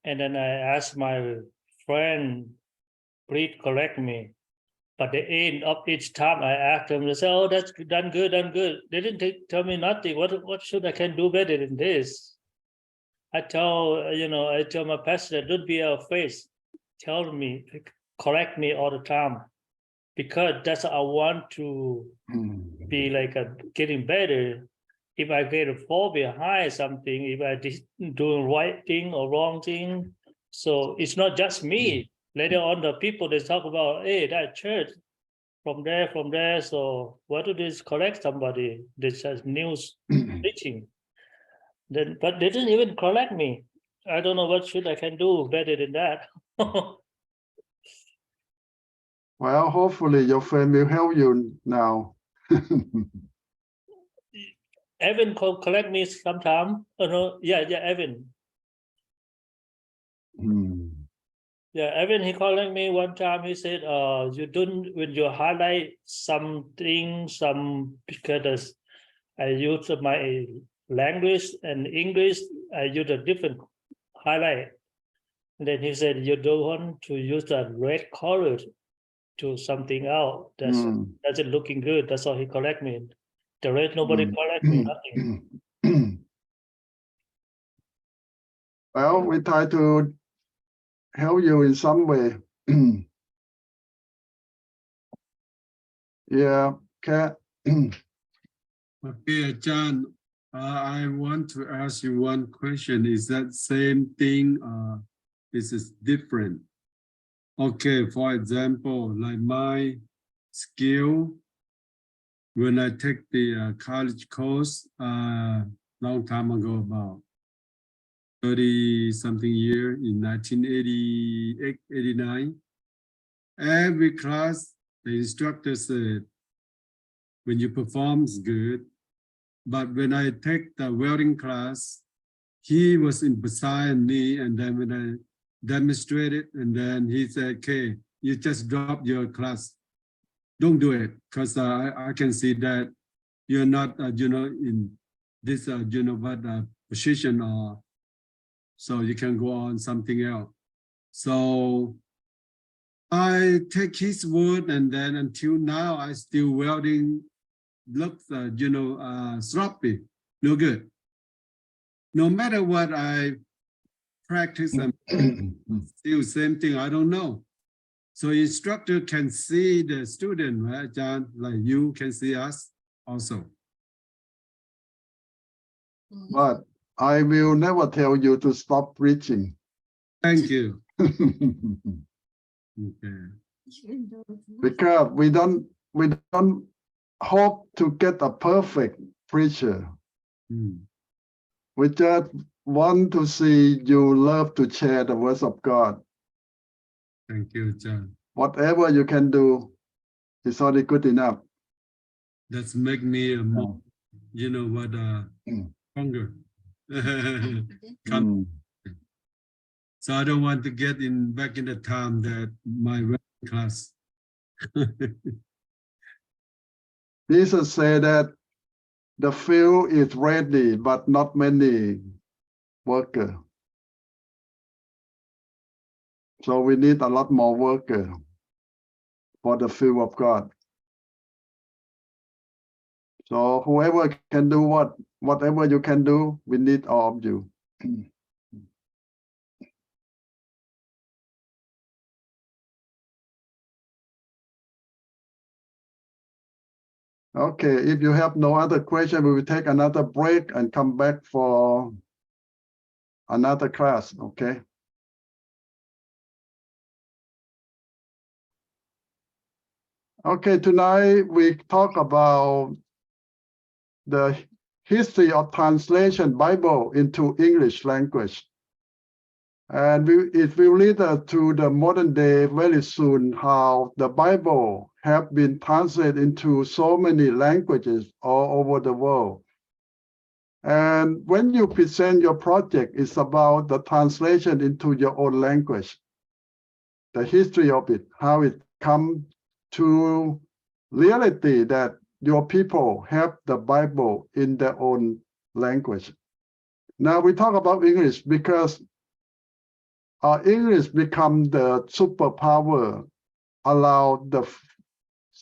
And then I asked my friend, please correct me. But the end of each time I asked them, they said, oh, that's done good, done good. They didn't tell me nothing. What should I can do better than this? I tell my pastor, don't be afraid. Tell me, correct me all the time. Because that's I want to be like getting better. If I get a fall behind something, if I doing right thing or wrong thing, so it's not just me. Later on, the people they talk about, hey, that church from there. So why do they correct somebody? This has news preaching. Then, but they didn't even correct me. I don't know what should I can do better than that. Well, hopefully your friend will help you now. Evan correct me sometime. Yeah, Evan. Yeah, Evan, he called me one time. He said, you don't, when you highlight something, because I use my language and English, I use a different highlight. And then he said, you don't want to use the red color to something else. That's it looking good. That's all he correct me. The rest, nobody correct me, nothing. Well, we try to help you in some way. Yeah, Kat. Okay, John, I want to ask you one question. Is that same thing? Is it different? Okay, for example, like my skill, when I take the college course long time ago, about 30-something year in 1988, 89, every class, the instructor said, when you perform is good, but when I take the welding class, he was beside me, and then when I demonstrated, and then he said, okay, you just drop your class. Don't do it, because I can see that you're not, in this, position, or so you can go on something else. So I take his word, and then until now, I still welding looks, sloppy, no good. No matter what I practice, and still same thing, I don't know. So instructor can see the student, right, John? Like you can see us also. But I will never tell you to stop preaching. Thank you. Okay. Because we don't hope to get a perfect preacher. We just want to see you love to share the words of God. Thank you, John. Whatever you can do is already good enough. That's make me a more, stronger. So I don't want to get back in the time that my class. Jesus said that the field is ready, but not many workers. So we need a lot more workers for the field of God. So whoever can do whatever you can do, we need all of you. Okay, if you have no other question, we will take another break and come back for another class, okay? Okay, tonight we talk about the history of translation Bible into English language. And it will lead us to the modern day very soon, how the Bible have been translated into so many languages all over the world. And when you present your project, it's about the translation into your own language, the history of it, how it come to reality that your people have the Bible in their own language. Now we talk about English because English become the superpower around the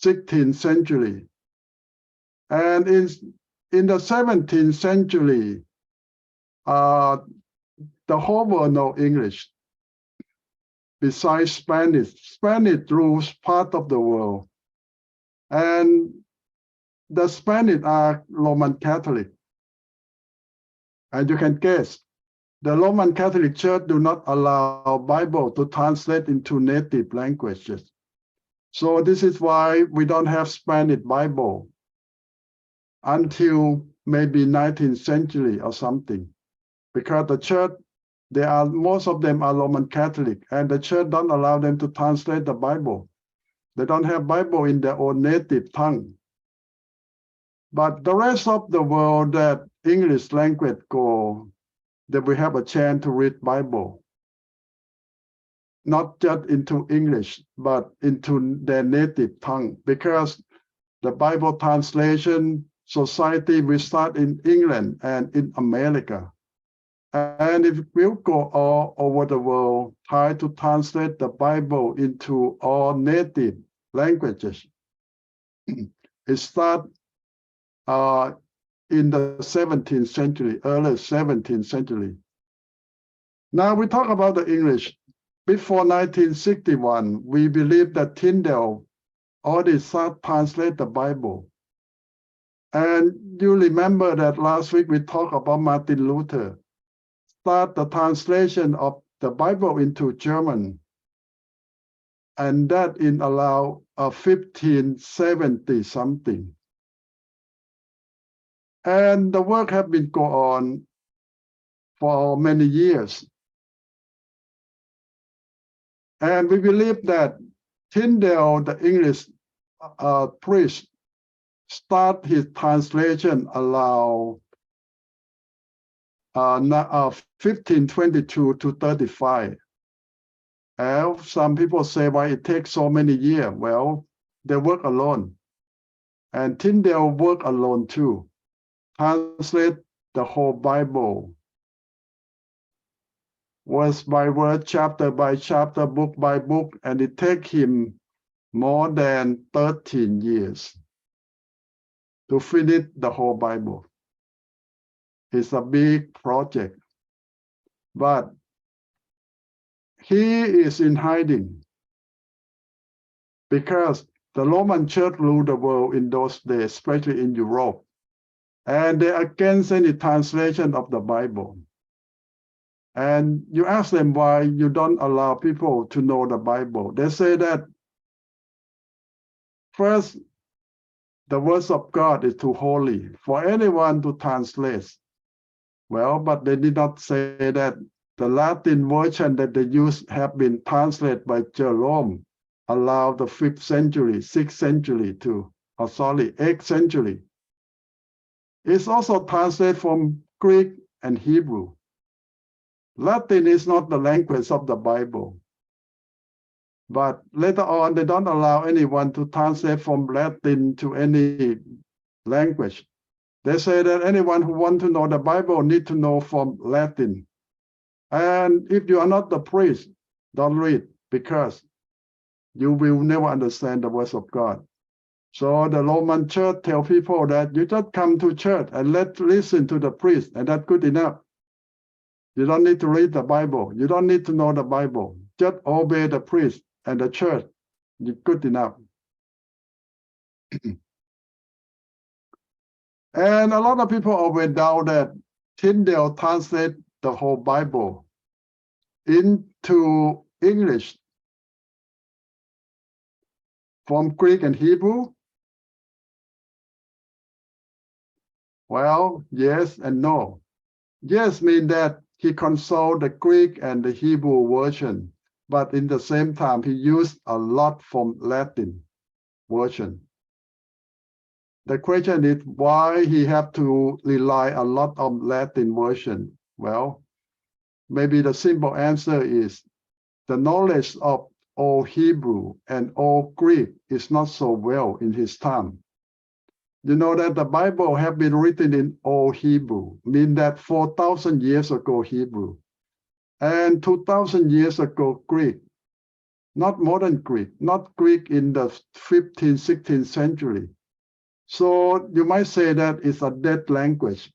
16th century. And in the 17th century, the whole world know English. Besides Spanish, Spanish rules part of the world. And the Spanish are Roman Catholic. And you can guess, the Roman Catholic Church do not allow Bible to translate into native languages. So this is why we don't have Spanish Bible until maybe 19th century or something. Because the church, most of them are Roman Catholic, and the church don't allow them to translate the Bible. They don't have Bible in their own native tongue. But the rest of the world that English language go, that we have a chance to read Bible. Not just into English, but into their native tongue, because the Bible translation society will start in England and in America. And if we'll go all over the world, try to translate the Bible into all native languages. It started in the 17th century, early 17th century. Now we talk about the English. Before 1961, we believe that Tyndale already started translate the Bible. And you remember that last week we talked about Martin Luther, start the translation of the Bible into German. And that in around 1570 something. And the work has been going on for many years. And we believe that Tyndale, the English priest, start his translation around 1522 to 35. And some people say why it takes so many years. Well, they work alone. And Tyndale worked alone too. Translate the whole Bible, verse by verse, chapter by chapter, book by book, and it takes him more than 13 years to finish the whole Bible. It's a big project, but he is in hiding because the Roman Church ruled the world in those days, especially in Europe, and they're against any translation of the Bible. And you ask them why you don't allow people to know the Bible. They say that first, the words of God is too holy for anyone to translate. Well, but they did not say that the Latin version that they use have been translated by Jerome around the 5th century, 6th century to, 8th century. It's also translated from Greek and Hebrew. Latin is not the language of the Bible. But later on, they don't allow anyone to translate from Latin to any language. They say that anyone who wants to know the Bible need to know from Latin. And if you are not the priest, don't read, because you will never understand the words of God. So the Roman Church tell people that you just come to church and listen to the priest, and that's good enough. You don't need to read the Bible. You don't need to know the Bible. Just obey the priest and the church. It's good enough. And a lot of people always doubt that Tyndale translate the whole Bible into English from Greek and Hebrew. Well, yes and no. Yes means that he consulted the Greek and the Hebrew version, but in the same time, he used a lot from Latin version. The question is why he have to rely a lot on Latin version. Well, maybe the simple answer is the knowledge of Old Hebrew and Old Greek is not so well in his time. You know that the Bible have been written in Old Hebrew, mean that 4,000 years ago Hebrew, and 2,000 years ago Greek, not modern Greek, not Greek in the 15th, 16th century. So you might say that it's a dead language,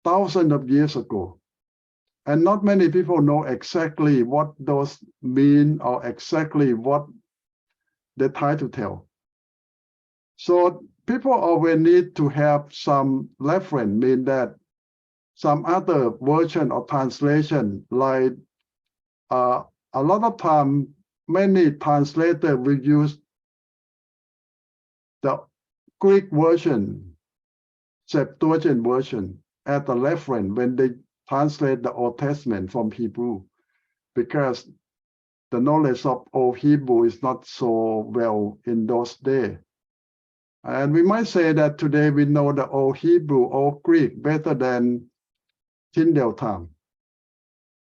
thousands of years ago. And not many people know exactly what those mean or exactly what they try to tell. So people always need to have some reference, mean that some other version or translation, like a lot of time, many translators will use the Greek version, Septuagint version, as a reference when they translate the Old Testament from Hebrew, because the knowledge of Old Hebrew is not so well in those days. And we might say that today we know the Old Hebrew, Old Greek better than Tyndale time,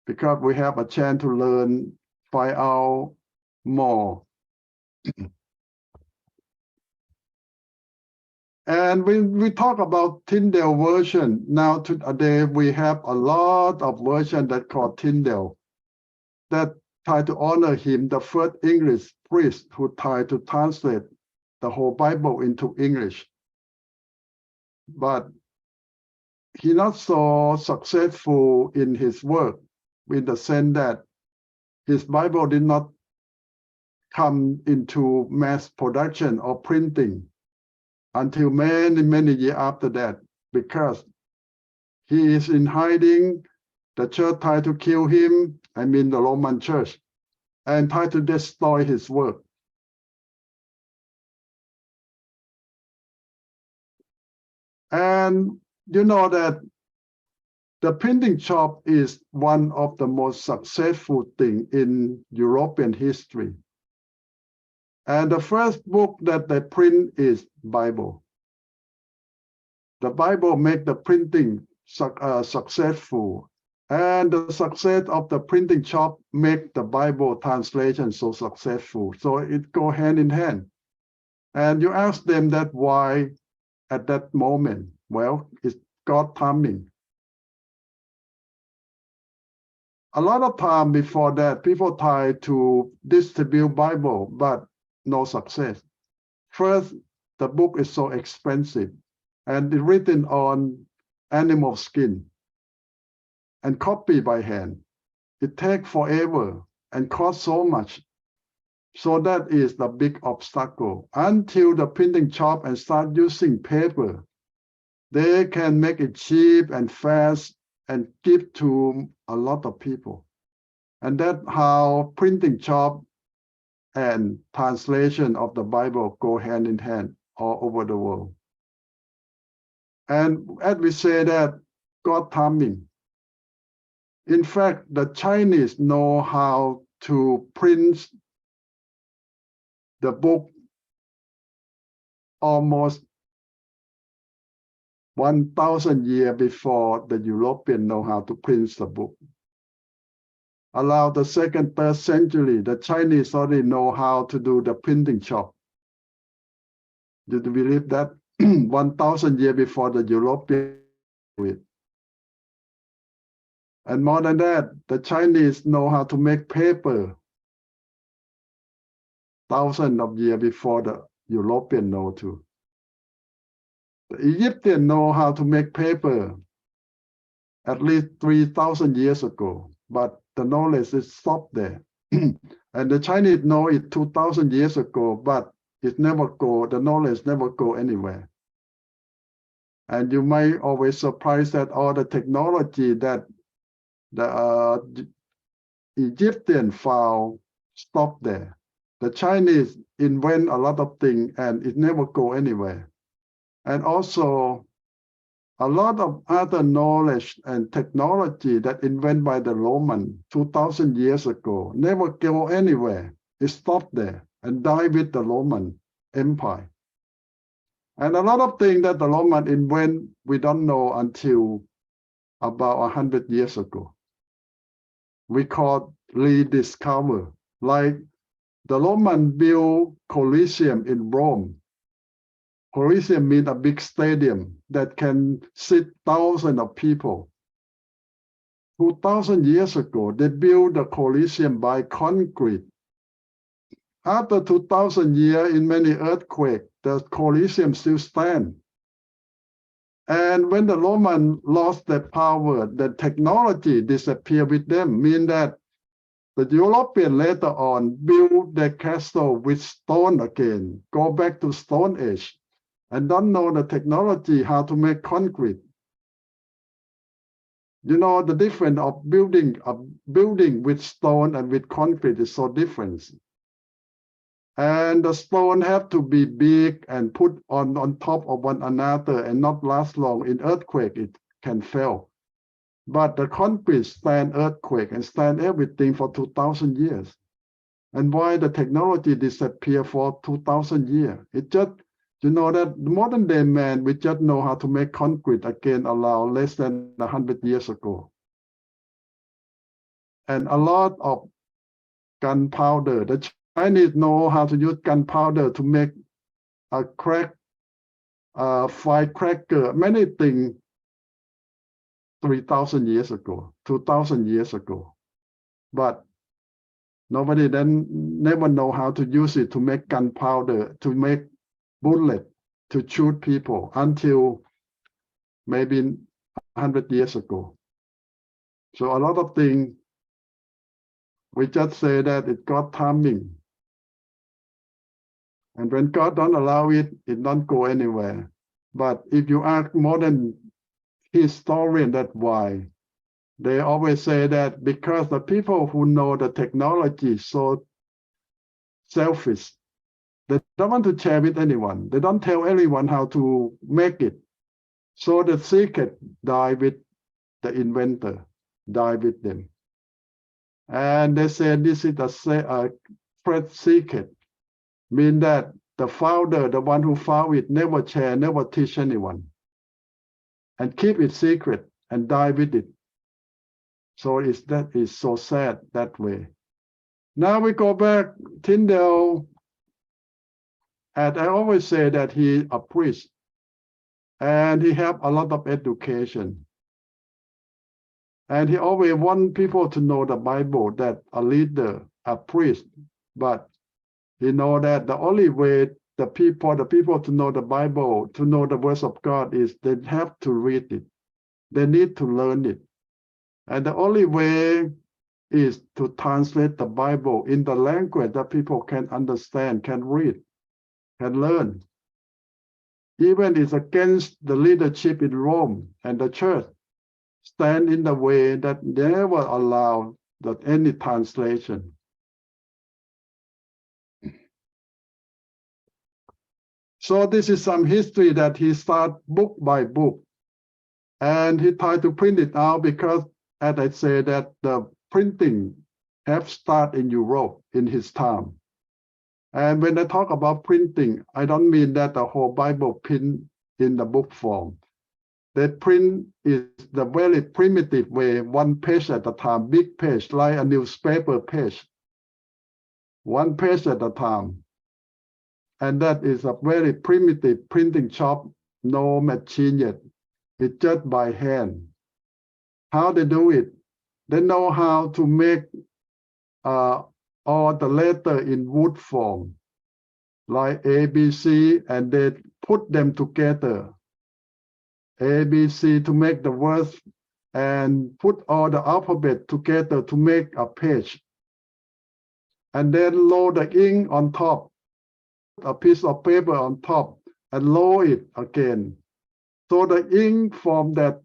because we have a chance to learn, find out more. And we talk about Tyndale version. Now today we have a lot of versions that called Tyndale that try to honor him, the first English priest who tried to translate the whole Bible into English. But he not so successful in his work, in the sense that his Bible did not come into mass production or printing until many, many years after that, because he is in hiding. The church tried to kill him, I mean the Roman church, and tried to destroy his work. And you know that the printing shop is one of the most successful things in European history. And the first book that they print is Bible. The Bible make the printing successful, and the success of the printing shop make the Bible translation so successful. So it go hand in hand. And you ask them that why at that moment? Well, it's God timing. A lot of time before that, people try to distribute Bible, but no success. First, the book is so expensive, and it's written on animal skin and copied by hand. It takes forever and costs so much. So that is the big obstacle. Until the printing shop and start using paper, they can make it cheap and fast and give to a lot of people. And that's how printing shop and translation of the Bible go hand in hand all over the world. And as we say that, God timing. In fact, the Chinese know how to print the book almost 1,000 years before the European know how to print the book. Around the second, third century, the Chinese already know how to do the printing shop. Did you believe that? 1,000 years before the European do it. And more than that, the Chinese know how to make paper thousands of years before the European know to. The Egyptian know how to make paper at least 3,000 years ago, but the knowledge is stopped there. And the Chinese know it 2,000 years ago, but it never go, the knowledge never go anywhere. And you might always surprised that all the technology that the Egyptian found stopped there. The Chinese invent a lot of things and it never go anywhere. And also a lot of other knowledge and technology that invented by the Roman 2,000 years ago never go anywhere. It stopped there and died with the Roman Empire. And a lot of things that the Roman invent, we don't know until about 100 years ago. We call rediscover, like The Roman built Colosseum in Rome. Colosseum means a big stadium that can sit thousands of people. 2,000 years ago, they built the Colosseum by concrete. After 2,000 years, in many earthquakes, the Colosseum still stands. And when the Romans lost their power, the technology disappeared with them, meaning that the Europeans later on built their castle with stone again, go back to Stone Age, and don't know the technology how to make concrete. You know, the difference of building with stone and with concrete is so different. And the stone have to be big and put on top of one another and not last long. In earthquake, it can fail. But the concrete stand earthquake and stand everything for 2,000 years. And why the technology disappear for 2,000 years? It just, you know, that modern day man, we just know how to make concrete again around less than 100 years ago. And a lot of gunpowder. The Chinese know how to use gunpowder to make a firecracker, many things 3,000 years ago, 2,000 years ago. But nobody then never know how to use it to make gunpowder, to make bullet, to shoot people until maybe 100 years ago. So a lot of things, we just say that it got timing. And when God don't allow it, it don't go anywhere. But if you ask modern historian that why, they always say that because the people who know the technology is so selfish, they don't want to share with anyone. They don't tell anyone how to make it. So the secret die with the inventor, die with them. And they say this is a trade secret, mean that the founder, the one who found it, never share, never teach anyone, and keep it secret and die with it. So that is so sad that way. Now we go back, Tyndale, and I always say that he a priest, and he have a lot of education. And he always want people to know the Bible, that a leader, a priest, but he know that the only way the people to know the Bible, to know the words of God is they have to read it. They need to learn it. And the only way is to translate the Bible in the language that people can understand, can read, can learn. Even it's against the leadership in Rome and the church stand in the way that never allow that any translation. So this is some history that he start book by book, and he tried to print it out because, as I say, that the printing have started in Europe in his time. And when I talk about printing, I don't mean that the whole Bible print in the book form. The print is the very primitive way, one page at a time, big page, like a newspaper page, one page at a time. And that is a very primitive printing shop, no machine yet. It's just by hand. How they do it? They know how to make all the letter in wood form, like A, B, C, and they put them together. A, B, C to make the words, and put all the alphabet together to make a page. And then load the ink on top, a piece of paper on top, and load it again. So the ink from that,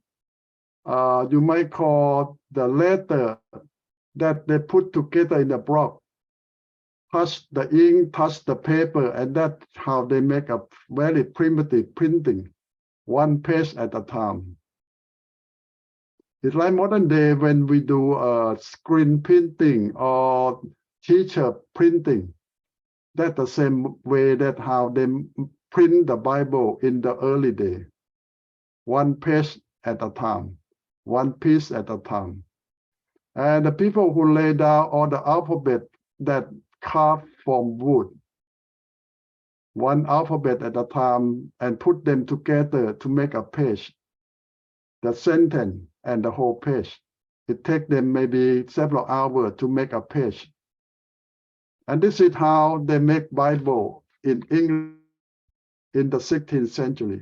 you might call the letter that they put together in the block, touch the ink, touch the paper, and that's how they make a very primitive printing, one page at a time. It's like modern day when we do screen printing or teacher printing. That's the same way that how they print the Bible in the early day. One page at a time, one piece at a time. And the people who lay down all the alphabet that carved from wood, one alphabet at a time, and put them together to make a page, the sentence and the whole page. It takes them maybe several hours to make a page. And this is how they make Bible in England in the 16th century.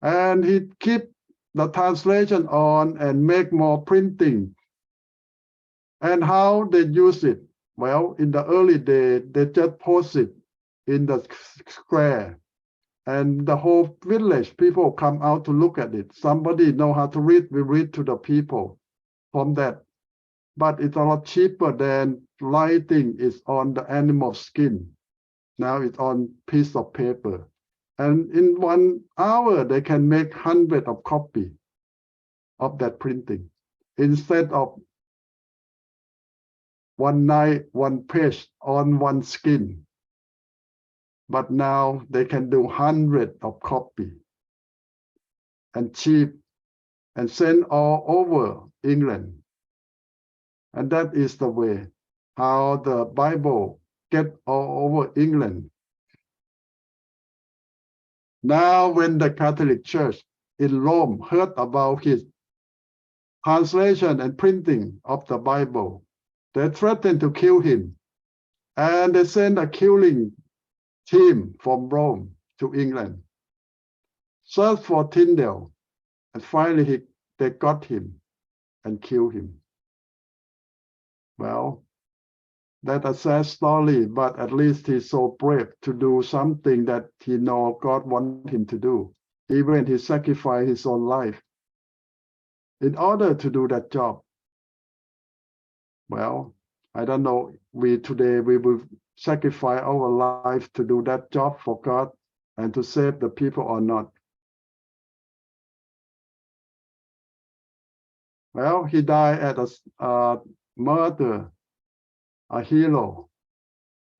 And he keep the translation on and make more printing. And how they use it? Well, in the early day, they just post it in the square. And the whole village, people come out to look at it. Somebody know how to read, we read to the people from that. But it's a lot cheaper than writing is on the animal skin. Now it's on piece of paper. And in 1 hour, they can make hundreds of copies of that printing. Instead of one night, one page on one skin. But now they can do hundreds of copies and cheap and send all over England. And that is the way how the Bible get all over England. Now when the Catholic Church in Rome heard about his translation and printing of the Bible, they threatened to kill him. And they sent a killing team from Rome to England. Search for Tyndale. And finally they got him and killed him. Well, that's a sad story, but at least he's so brave to do something that he knows God wants him to do. Even he sacrificed his own life in order to do that job. Well, I don't know, today we will sacrifice our life to do that job for God and to save the people or not. Well, he died as a martyr, a hero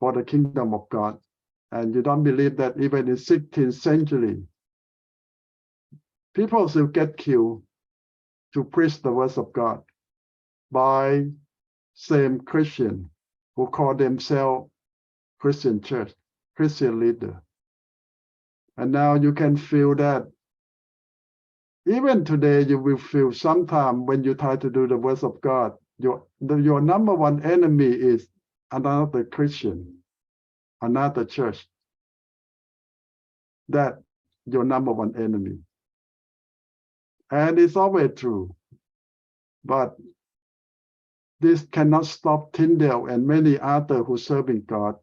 for the kingdom of God. And you don't believe that even in 16th century, people still get killed to preach the words of God by same Christian who call themselves Christian church, Christian leader. And now you can feel that even today you will feel sometime when you try to do the words of God, your number one enemy is another Christian, another church. That your number one enemy. And it's always true. But this cannot stop Tyndale and many others who serving God.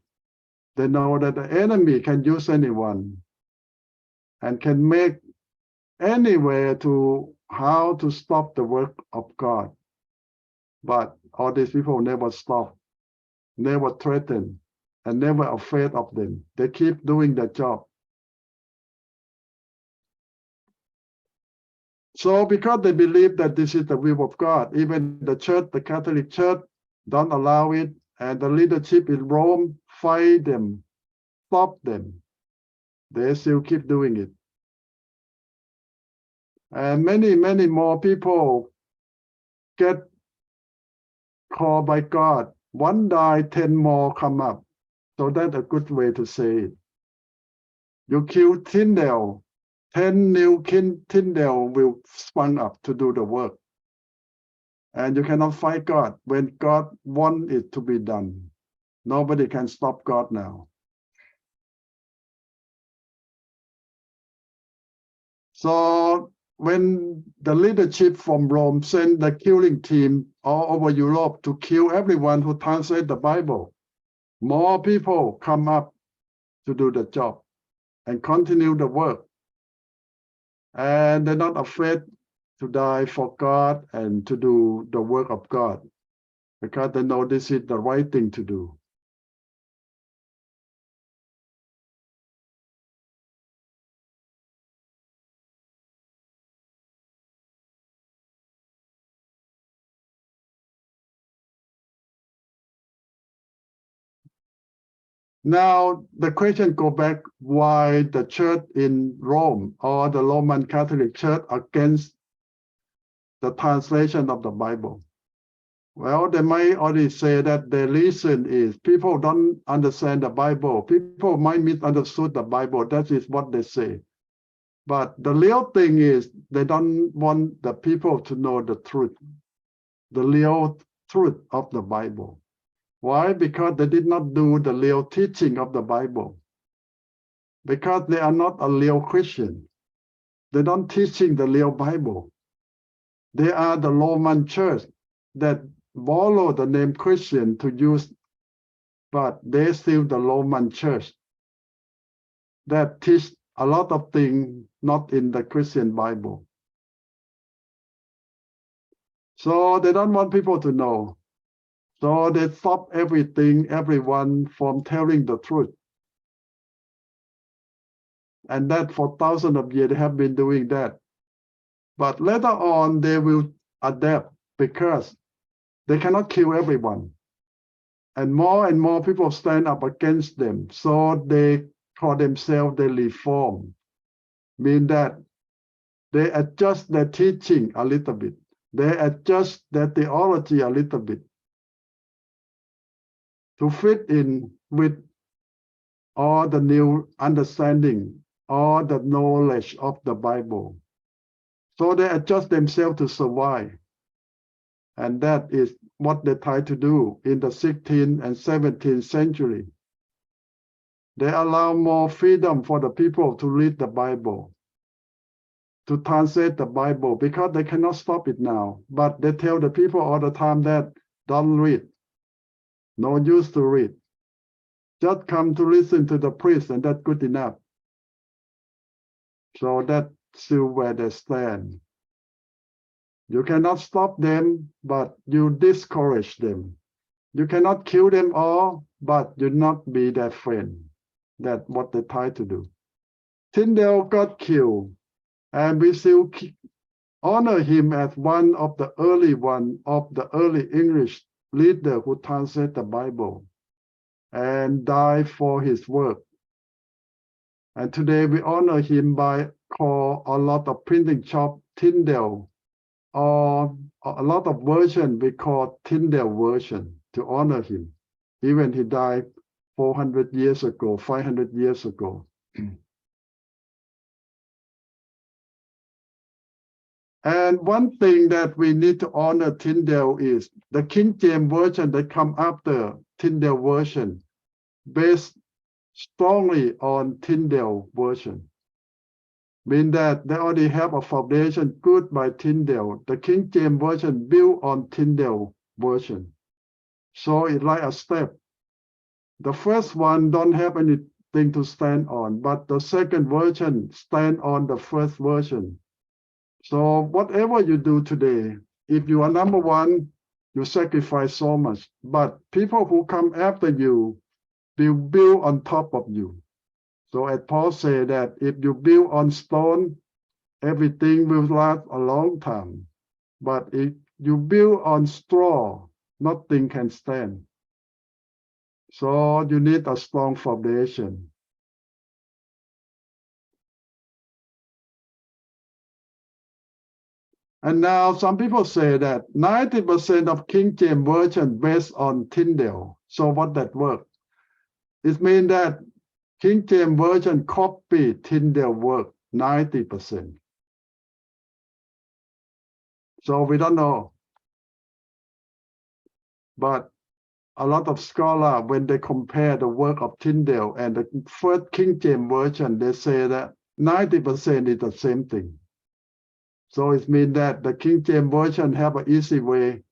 They know that the enemy can use anyone and can make any way to how to stop the work of God. But all these people never stop, never threaten, and never afraid of them. They keep doing their job. So because they believe that this is the will of God, even the church, the Catholic Church, don't allow it, and the leadership in Rome fight them, stop them. They still keep doing it. And many, many more people get called by God. One die, 10 more come up. So that's a good way to say it. You kill Tyndale, 10 new Tyndale will spring up to do the work. And you cannot fight God when God wants it to be done. Nobody can stop God now. So when the leadership from Rome sent the killing team all over Europe to kill everyone who translates the Bible, more people come up to do the job and continue the work. And they're not afraid to die for God and to do the work of God because they know this is the right thing to do. Now, the question go back why the church in Rome or the Roman Catholic Church against the translation of the Bible. Well, they might already say that the reason is people don't understand the Bible. People might misunderstood the Bible. That is what they say. But the real thing is they don't want the people to know the truth, the real truth of the Bible. Why? Because they did not do the real teaching of the Bible. Because they are not a real Christian. They don't teaching the real Bible. They are the Roman church that borrow the name Christian to use, but they still the Roman church that teach a lot of things not in the Christian Bible. So they don't want people to know. So they stop everything, everyone from telling the truth. And that for thousands of years they have been doing that. But later on they will adapt because they cannot kill everyone. And more people stand up against them. So they call themselves the reform, mean that they adjust their teaching a little bit. They adjust their theology a little bit to fit in with all the new understanding, all the knowledge of the Bible. So they adjust themselves to survive. And that is what they try to do in the 16th and 17th century. They allow more freedom for the people to read the Bible, to translate the Bible, because they cannot stop it now. But they tell the people all the time that don't read, no use to read. Just come to listen to the priest and that's good enough. So that's still where they stand. You cannot stop them, but you discourage them. You cannot kill them all, but do not be their friend. That's what they try to do. Tyndale got killed, and we still honor him as one of the early English leader who translated the Bible and died for his work. And today we honor him by call a lot of printing shop Tyndale, or a lot of version we call Tyndale version to honor him. Even he died 400 years ago, 500 years ago. And one thing that we need to honor Tyndale is the King James Version that come after Tyndale version, based strongly on Tyndale version. Mean that they already have a foundation good by Tyndale. The King James Version built on Tyndale version. So it's like a step. The first one don't have anything to stand on, but the second version stand on the first version. So whatever you do today, if you are number one, you sacrifice so much. But people who come after you will build on top of you. So as Paul said that if you build on stone, everything will last a long time. But if you build on straw, nothing can stand. So you need a strong foundation. And now some people say that 90% of King James Version based on Tyndale. So what that work? It means that King James Version copy Tyndale work 90%. So we don't know. But a lot of scholars, when they compare the work of Tyndale and the first King James Version, they say that 90% is the same thing. So it means that the King James Version have an easy way.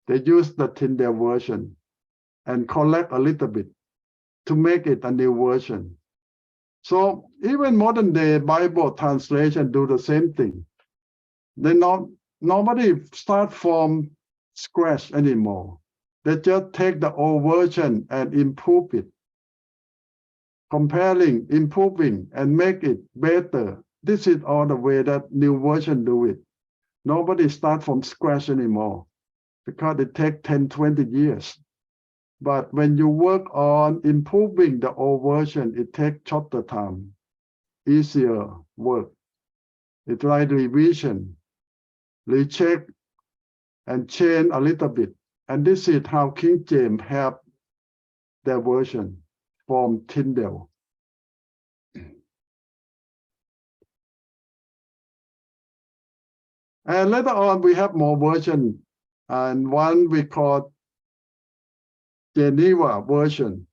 They use the Tyndale version and collect a little bit to make it a new version. So even modern day Bible translation do the same thing. Nobody start from scratch anymore. They just take the old version and improve it, comparing, improving, and make it better. This is all the way that new version do it. Nobody start from scratch anymore because it takes 10, 20 years. But when you work on improving the old version, it takes shorter time, easier work. It's like revision, recheck, and change a little bit. And this is how King James have their version from Tyndale. And later on, we have more version, and one we call Geneva version.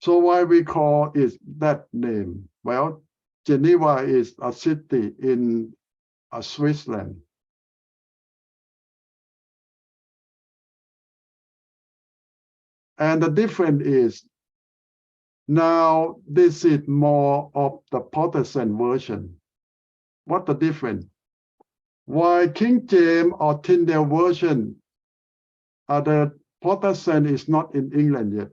So why we call it that name? Well, Geneva is a city in Switzerland. And the difference is now this is more of the Protestant version. What the difference? Why King James or Tyndale version, the Protestant is not in England yet,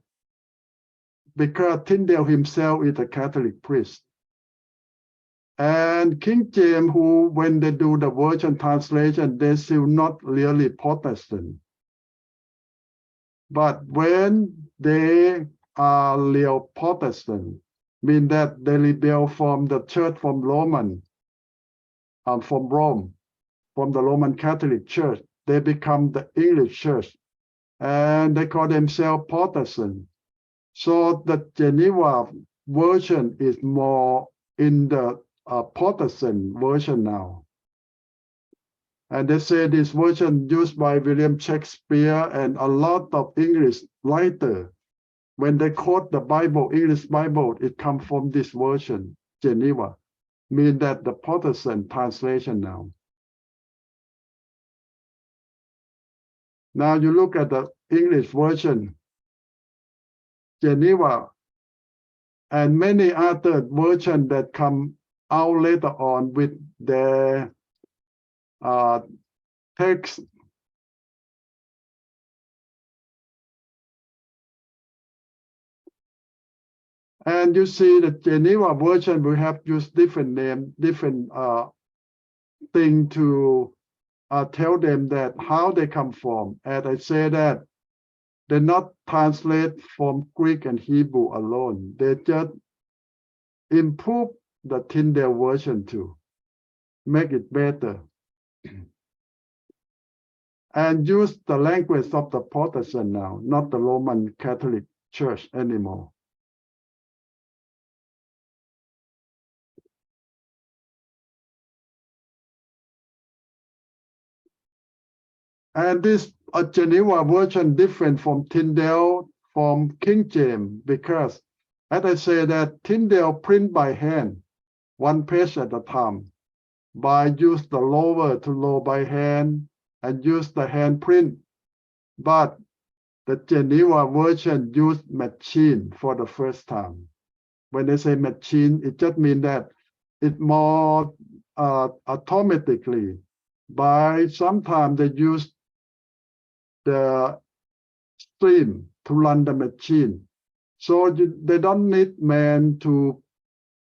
because Tyndale himself is a Catholic priest. And King James, who when they do the version translation, they still not really Protestant. But when they are real Protestant, mean that they rebel from the church from Rome, from the Roman Catholic Church, they become the English Church, and they call themselves Protestant. So the Geneva version is more in the Protestant version now. And they say this version used by William Shakespeare and a lot of English writers. When they quote the Bible, English Bible, it comes from this version, Geneva, mean that the Protestant translation now. Now you look at the English version, Geneva, and many other versions that come out later on with their text. And you see the Geneva version, we have used different name, different thing to tell them that how they come from. And I say that they not translate from Greek and Hebrew alone. They just improve the Tyndale version too, make it better. And use the language of the Protestant now, not the Roman Catholic Church anymore. And this Geneva version different from Tyndale, from King James, because as I say that Tyndale print by hand, one page at a time, by use the lower to low by hand and use the hand print. But the Geneva version used machine for the first time. When they say machine, it just means that it more automatically. By sometimes they use the stream to run the machine. So they don't need man to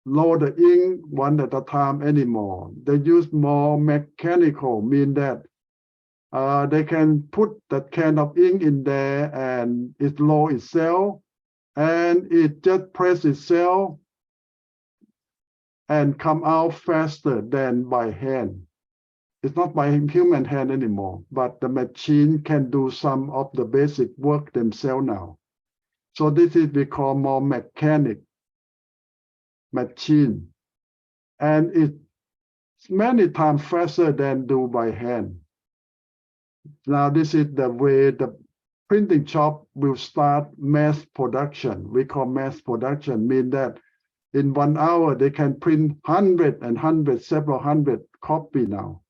load the ink one at a time anymore. They use more mechanical, mean that they can put that kind of ink in there and it load itself and it just press itself and come out faster than by hand. It's not by human hand anymore, but the machine can do some of the basic work themselves now. So this is we call more mechanic machine. And it's many times faster than do by hand. Now this is the way the printing shop will start mass production. We call mass production, mean that in 1 hour they can print several hundred copies now.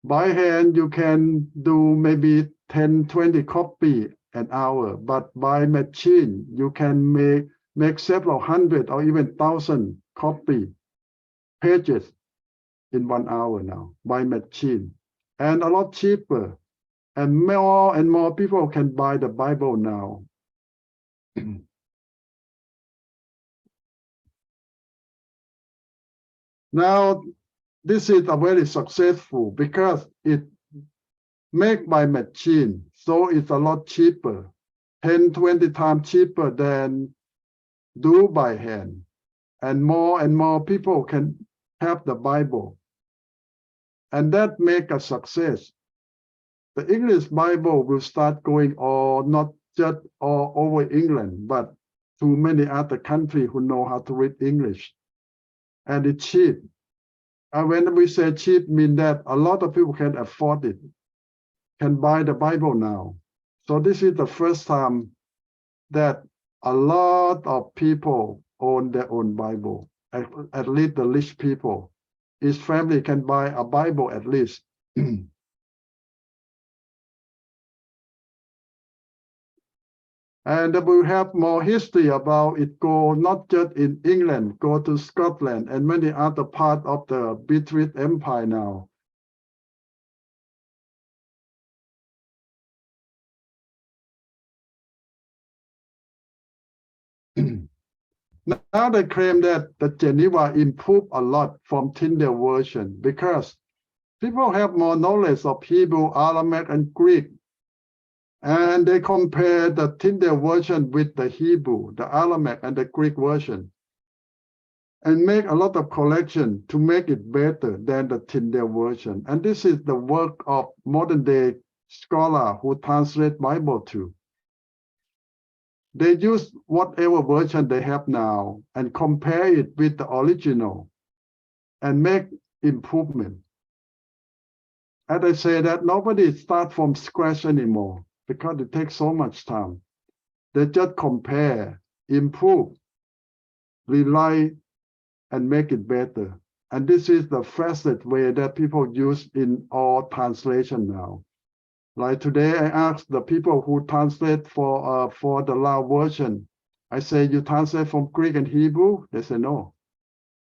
By hand, you can do maybe 10, 20 copies an hour, but by machine, you can make several hundred or even 1,000 copy pages in 1 hour now by machine, and a lot cheaper. And more people can buy the Bible now. Now, this is a very successful because it made by machine, so it's a lot cheaper, 10, 20 times cheaper than do by hand. And more people can have the Bible. and that make a success. The English Bible will start going all not just all over England, but to many other countries who know how to read English, and it's cheap. And when we say cheap, mean that a lot of people can afford it, can buy the Bible now. So this is the first time that a lot of people own their own Bible, at least the rich people. Each family can buy a Bible at least. And we have more history about it. Go not just in England, go to Scotland and many other parts of the British Empire now. Now they claim that the Geneva improved a lot from Tyndale version because people have more knowledge of Hebrew, Aramaic, and Greek. And they compare the Tyndale version with the Hebrew, the Aramaic, and the Greek version, and make a lot of correction to make it better than the Tyndale version. And this is the work of modern day scholars who translate Bible too. They use whatever version they have now and compare it with the original and make improvement. As I say that nobody starts from scratch anymore because it takes so much time. They just compare, improve, rewrite, and make it better. And this is the fastest way that people use in all translation now. Like today, I asked the people who translate for the Lao version. I say, you translate from Greek and Hebrew? They say, no.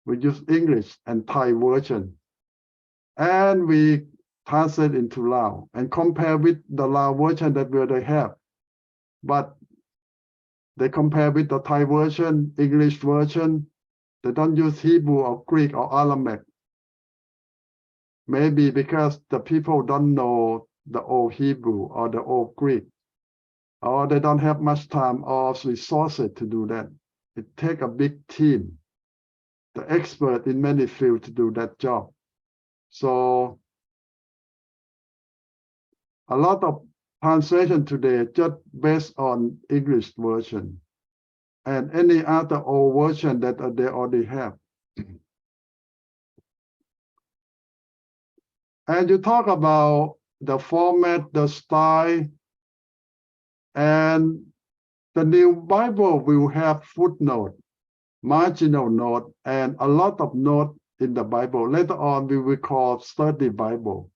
We use English and Thai version. And we translate into Lao and compare with the Lao version that we already have. But they compare with the Thai version, English version. They don't use Hebrew or Greek or Aramaic. Maybe because the people don't know the old Hebrew or the old Greek, or they don't have much time or resources to do that. It takes a big team, the expert in many fields to do that job. So a lot of translation today just based on English version and any other old version that they already have. And you talk about the format, the style, and the new Bible will have footnote, marginal note, and a lot of note in the Bible. Later on, we will call study Bible,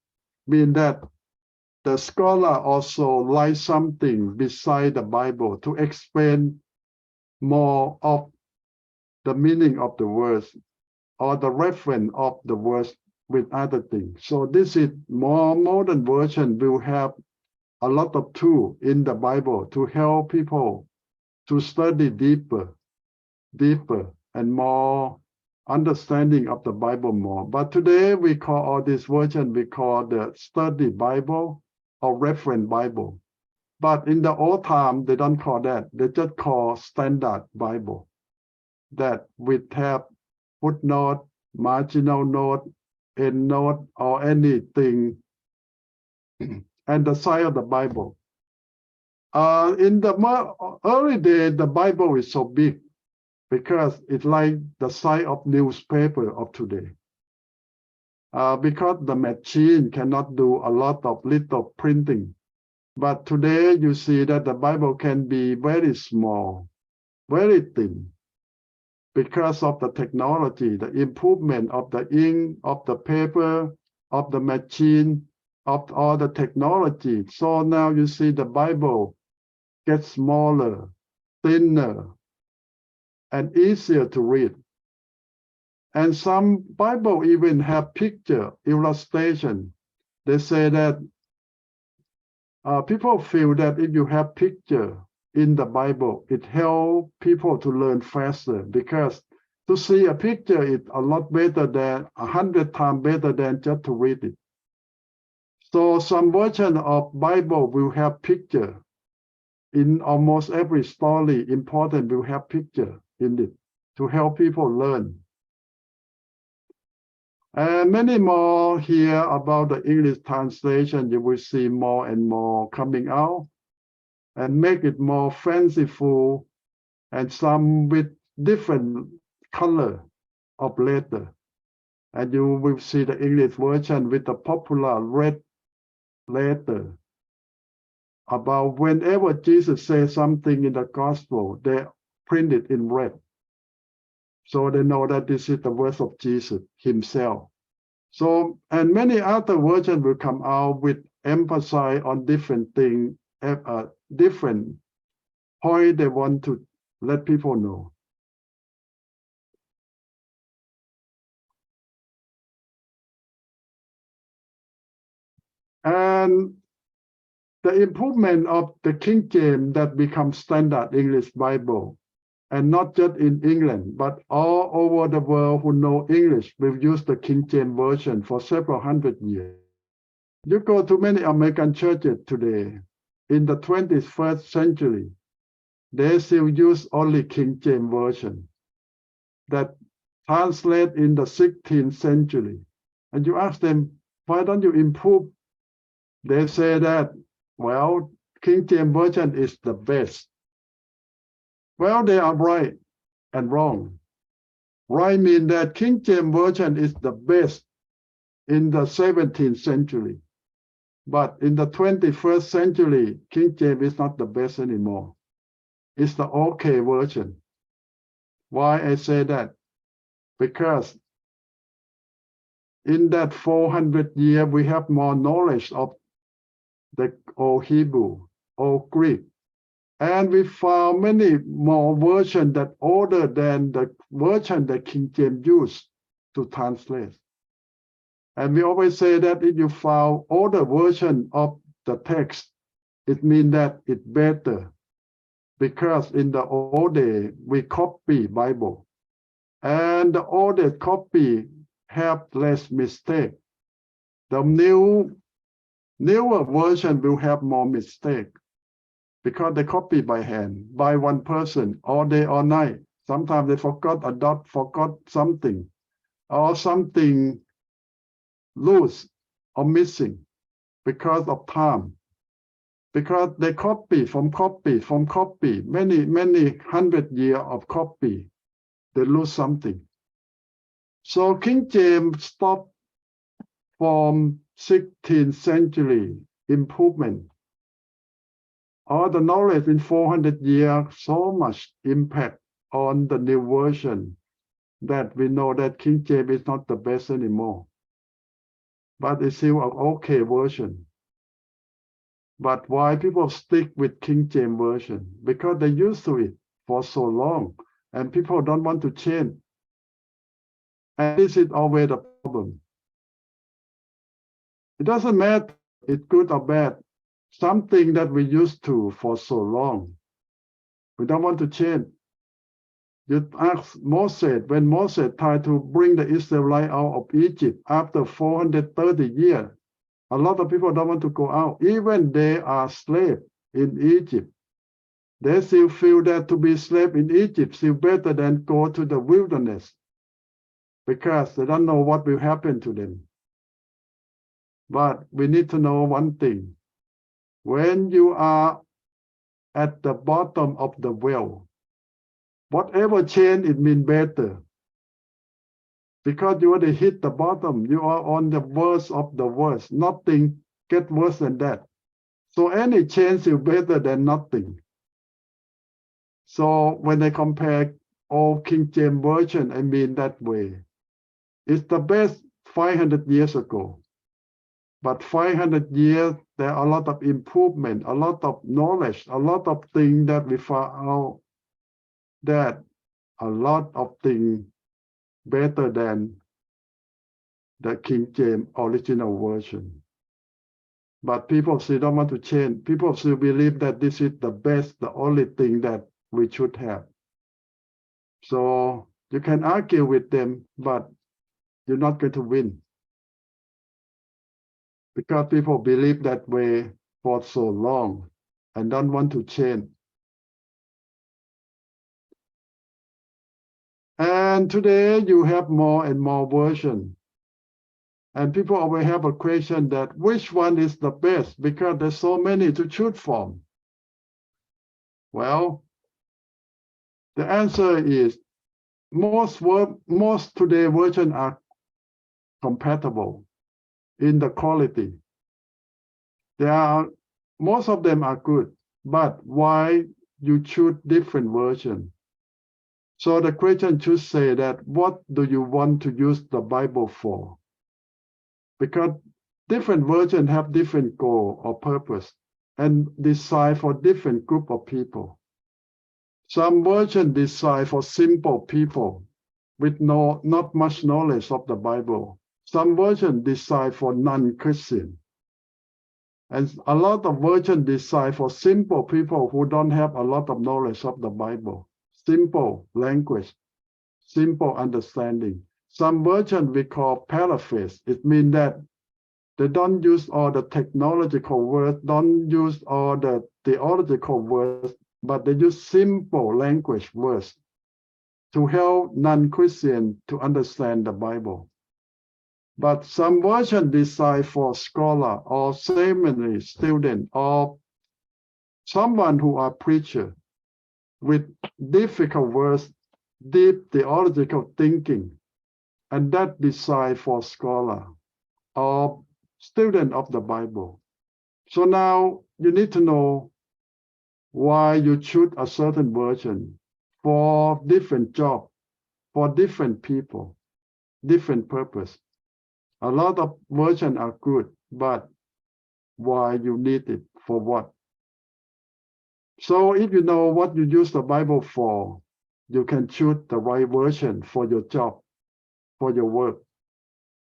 meaning that the scholar also write something beside the Bible to explain more of the meaning of the words or the reference of the words with other things. So this is more modern version will have a lot of tools in the Bible to help people to study deeper and more understanding of the Bible more. But today we call all this version, we call the study Bible or reference Bible. But in the old time, they don't call that. They just call standard Bible that we have footnote, marginal note, end note, or anything, and the size of the Bible. In the early days, the Bible is so big because it's like the size of newspaper of today. Because the machine cannot do a lot of little printing. But today you see that the Bible can be very small, very thin, because of the technology, the improvement of the ink, of the paper, of the machine, of all the technology. So now you see the Bible gets smaller, thinner, and easier to read. And some Bible even have picture illustration. They say that people feel that if you have picture in the Bible, it helps people to learn faster because to see a picture is a lot better than 100 times better than just to read it. So some version of Bible will have picture. In almost every story important will have picture in it to help people learn. And many more here about the English translation. You will see more and more coming out and make it more fanciful and some with different color of letter. And you will see the English version with the popular red letter. About whenever Jesus says something in the gospel, they print it in red. So they know that this is the words of Jesus himself. So, and many other versions will come out with emphasis on different things, different point they want to let people know. And the improvement of the King James that becomes standard English Bible, and not just in England, but all over the world who know English will use the King James Version for several hundred years. You go to many American churches today, in the 21st century, they still use only King James Version that translate in the 16th century. And you ask them, why don't you improve? They say that, well, King James Version is the best. Well, they are right and wrong. Right means that King James Version is the best in the 17th century. But in the 21st century, King James is not the best anymore. It's the okay version. Why I say that? Because in that 400 years, we have more knowledge of the Old Hebrew, Old Greek. And we found many more versions that older than the version that King James used to translate. And we always say that if you found older version of the text, it means that it's better. Because in the old day, we copy Bible. And the older copy have less mistake. The newer version will have more mistake. Because they copy by hand, by one person, all day, all night. Sometimes they forgot a dot, forgot something, or something loose or missing because of time. Because they copy, many hundred years of copy, they lose something. So King James stopped from 16th century improvement. All the knowledge in 400 years, so much impact on the new version that we know that King James is not the best anymore. But it's still an okay version. But why people stick with King James Version? Because they used to it for so long and people don't want to change. And this is always the problem. It doesn't matter if it's good or bad. Something that we used to for so long. We don't want to change. You ask Moses, when Moses tried to bring the Israelites out of Egypt after 430 years, a lot of people don't want to go out. Even they are slaves in Egypt. They still feel that to be slave in Egypt is still better than go to the wilderness because they don't know what will happen to them. But we need to know one thing. When you are at the bottom of the well, whatever change, it means better. Because you already hit the bottom, you are on the worst of the worst. Nothing gets worse than that. So any change is better than nothing. So when I compare all King James Version, I mean that way. It's the best 500 years ago. But 500 years, there are a lot of improvement, a lot of knowledge, a lot of things that we found out that a lot of things better than the King James original version. But people still don't want to change. People still believe that this is the best, the only thing that we should have. So you can argue with them, but you're not going to win. Because people believe that way for so long and don't want to change. And today you have more and more versions. And people always have a question that which one is the best because there's so many to choose from. Well, the answer is most today versions are compatible in the quality. Most of them are good, but why you choose different version? So the question should say that what do you want to use the Bible for? Because different versions have different goal or purpose and designed for different group of people. Some versions designed for simple people with not much knowledge of the Bible. Some versions designed for non-Christian. And a lot of versions designed for simple people who don't have a lot of knowledge of the Bible. Simple language, simple understanding. Some versions we call paraphrase. It means that they don't use all the technological words, don't use all the theological words, but they use simple language words to help non-Christians to understand the Bible. But some version designed for scholar or seminary student or someone who are preacher with difficult words, deep theological thinking, and that designed for scholar or student of the Bible. So now you need to know why you choose a certain version for different job, for different people, different purpose. A lot of versions are good, but why you need it, for what? So if you know what you use the Bible for, you can choose the right version for your job, for your work.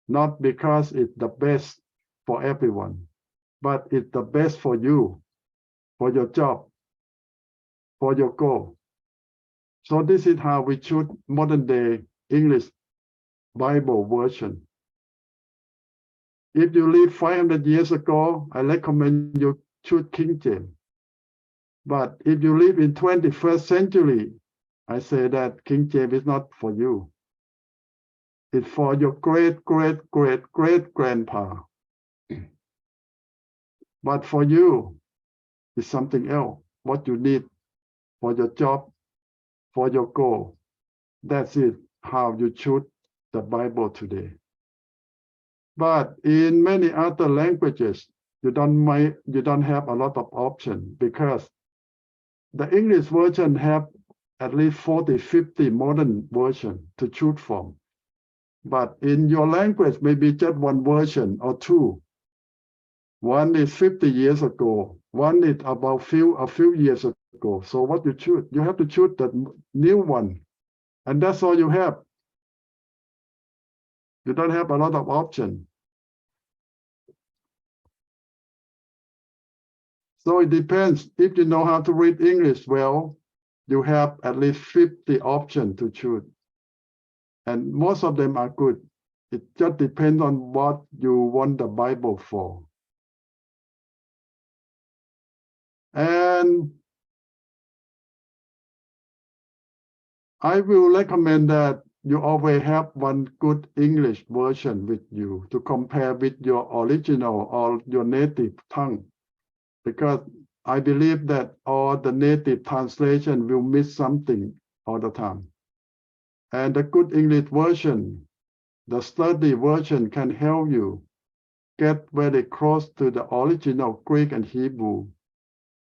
Not because it's the best for everyone, but it's the best for you, for your job, for your goal. So this is how we choose modern day English Bible version. If you live 500 years ago, I recommend you choose King James. But if you live in 21st century, I say that King James is not for you. It's for your great-great-great-great-grandpa. But for you, it's something else, what you need for your job, for your goal. That's it, how you choose the Bible today. But in many other languages, you don't have a lot of options because the English version have at least 40, 50 modern versions to choose from. But in your language, maybe just one version or two. One is 50 years ago. One is about a few years ago. So what you choose? You have to choose the new one. And that's all you have. You don't have a lot of options. So it depends. If you know how to read English well, you have at least 50 options to choose. And most of them are good. It just depends on what you want the Bible for. And I will recommend that you always have one good English version with you to compare with your original or your native tongue. Because I believe that all the native translation will miss something all the time. And the good English version, the study version, can help you get very close to the original Greek and Hebrew.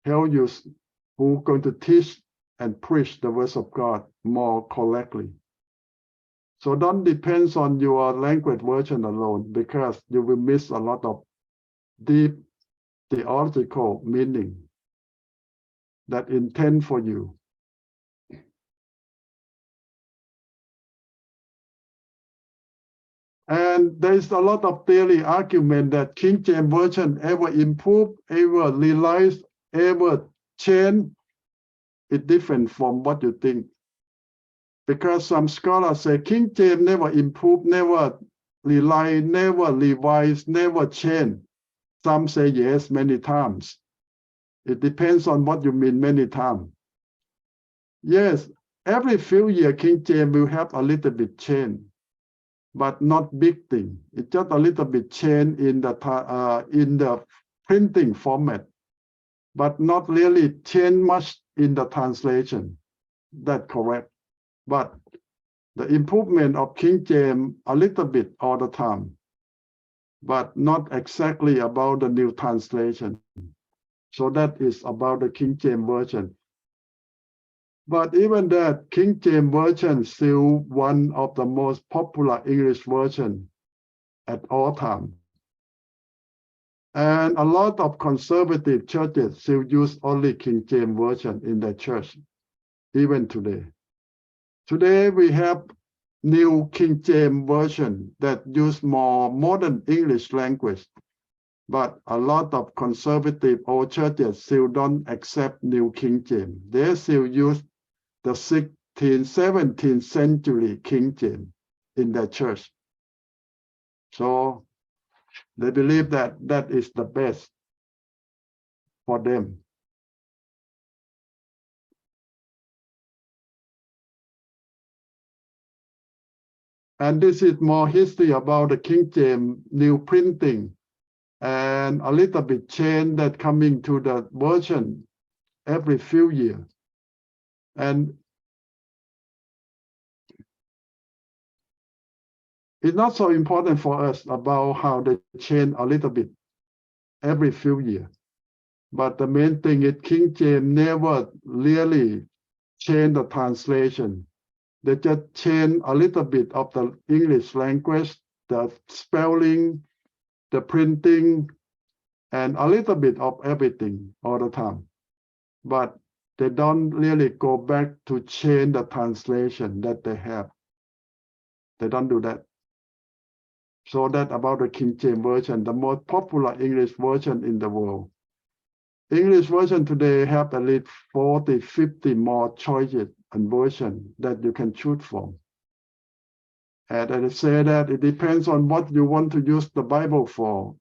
Help you who are going to teach and preach the words of God more correctly. So don't depend on your language version alone because you will miss a lot of deep theological meaning that intend for you. And there's a lot of theory argument that King James Version ever improved, ever realized, ever changed. It's different from what you think. Because some scholars say King James never improved, never realized, never revised, never changed. Some say yes, many times. It depends on what you mean many times. Yes, every few years King James will have a little bit change. but not big thing. It's just a little bit change in the printing format, but not really change much in the translation. That's correct. But the improvement of King James a little bit all the time, but not exactly about the new translation. So that is about the King James Version. But even that, King James Version is still one of the most popular English version at all time. And a lot of conservative churches still use only King James Version in their church, even today. Today we have new King James Version that use more modern English language, but a lot of conservative old churches still don't accept new King James. They still use the 16th, 17th century King James in their church. So they believe that that is the best for them. And this is more history about the King James new printing and a little bit change that coming to the version every few years. And it's not so important for us about how they change a little bit every few years. But the main thing is King James never really change the translation. They just change a little bit of the English language, the spelling, the printing, and a little bit of everything all the time. But they don't really go back to change the translation that they have. They don't do that. So that about the King James Version, the most popular English version in the world. English version today have at least 40, 50 more choices and versions that you can choose from. And I say that it depends on what you want to use the Bible for.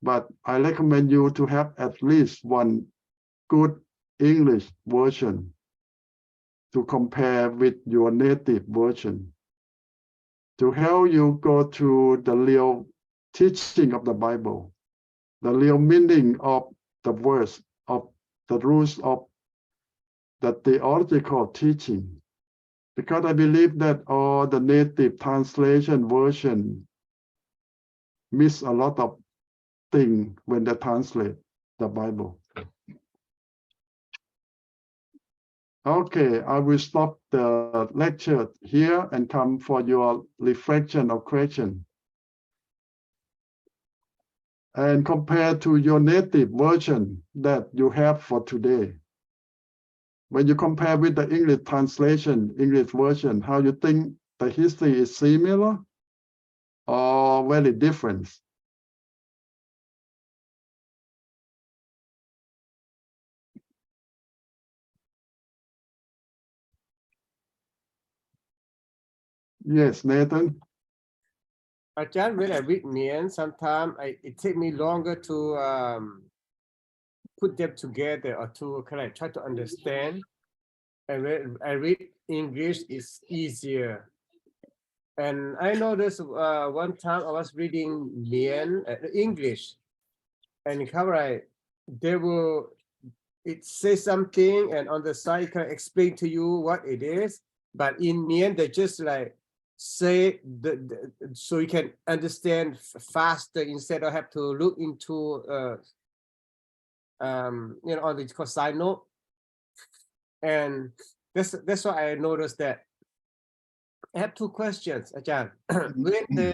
But I recommend you to have at least one good English version to compare with your native version, to help you go through the real teaching of the Bible, the real meaning of the verse, of the rules of the theological teaching. Because I believe that all the native translation version miss a lot of things when they translate the Bible. Okay, I will stop the lecture here and come for your reflection or question. And compare to your native version that you have for today. When you compare with the English translation, English version, how you think the history is similar or very different? Yes, Nathan. Ajahn, when I read Mian, sometimes it takes me longer to put them together or to kind of try to understand. And when I read English, it's easier. And I noticed one time I was reading Mian English, and it says something, and on the side can explain to you what it is. But in Mian, they just like say so you can understand faster instead of have to look into on the side note. And that's why I noticed that. I have two questions, Ajahn. When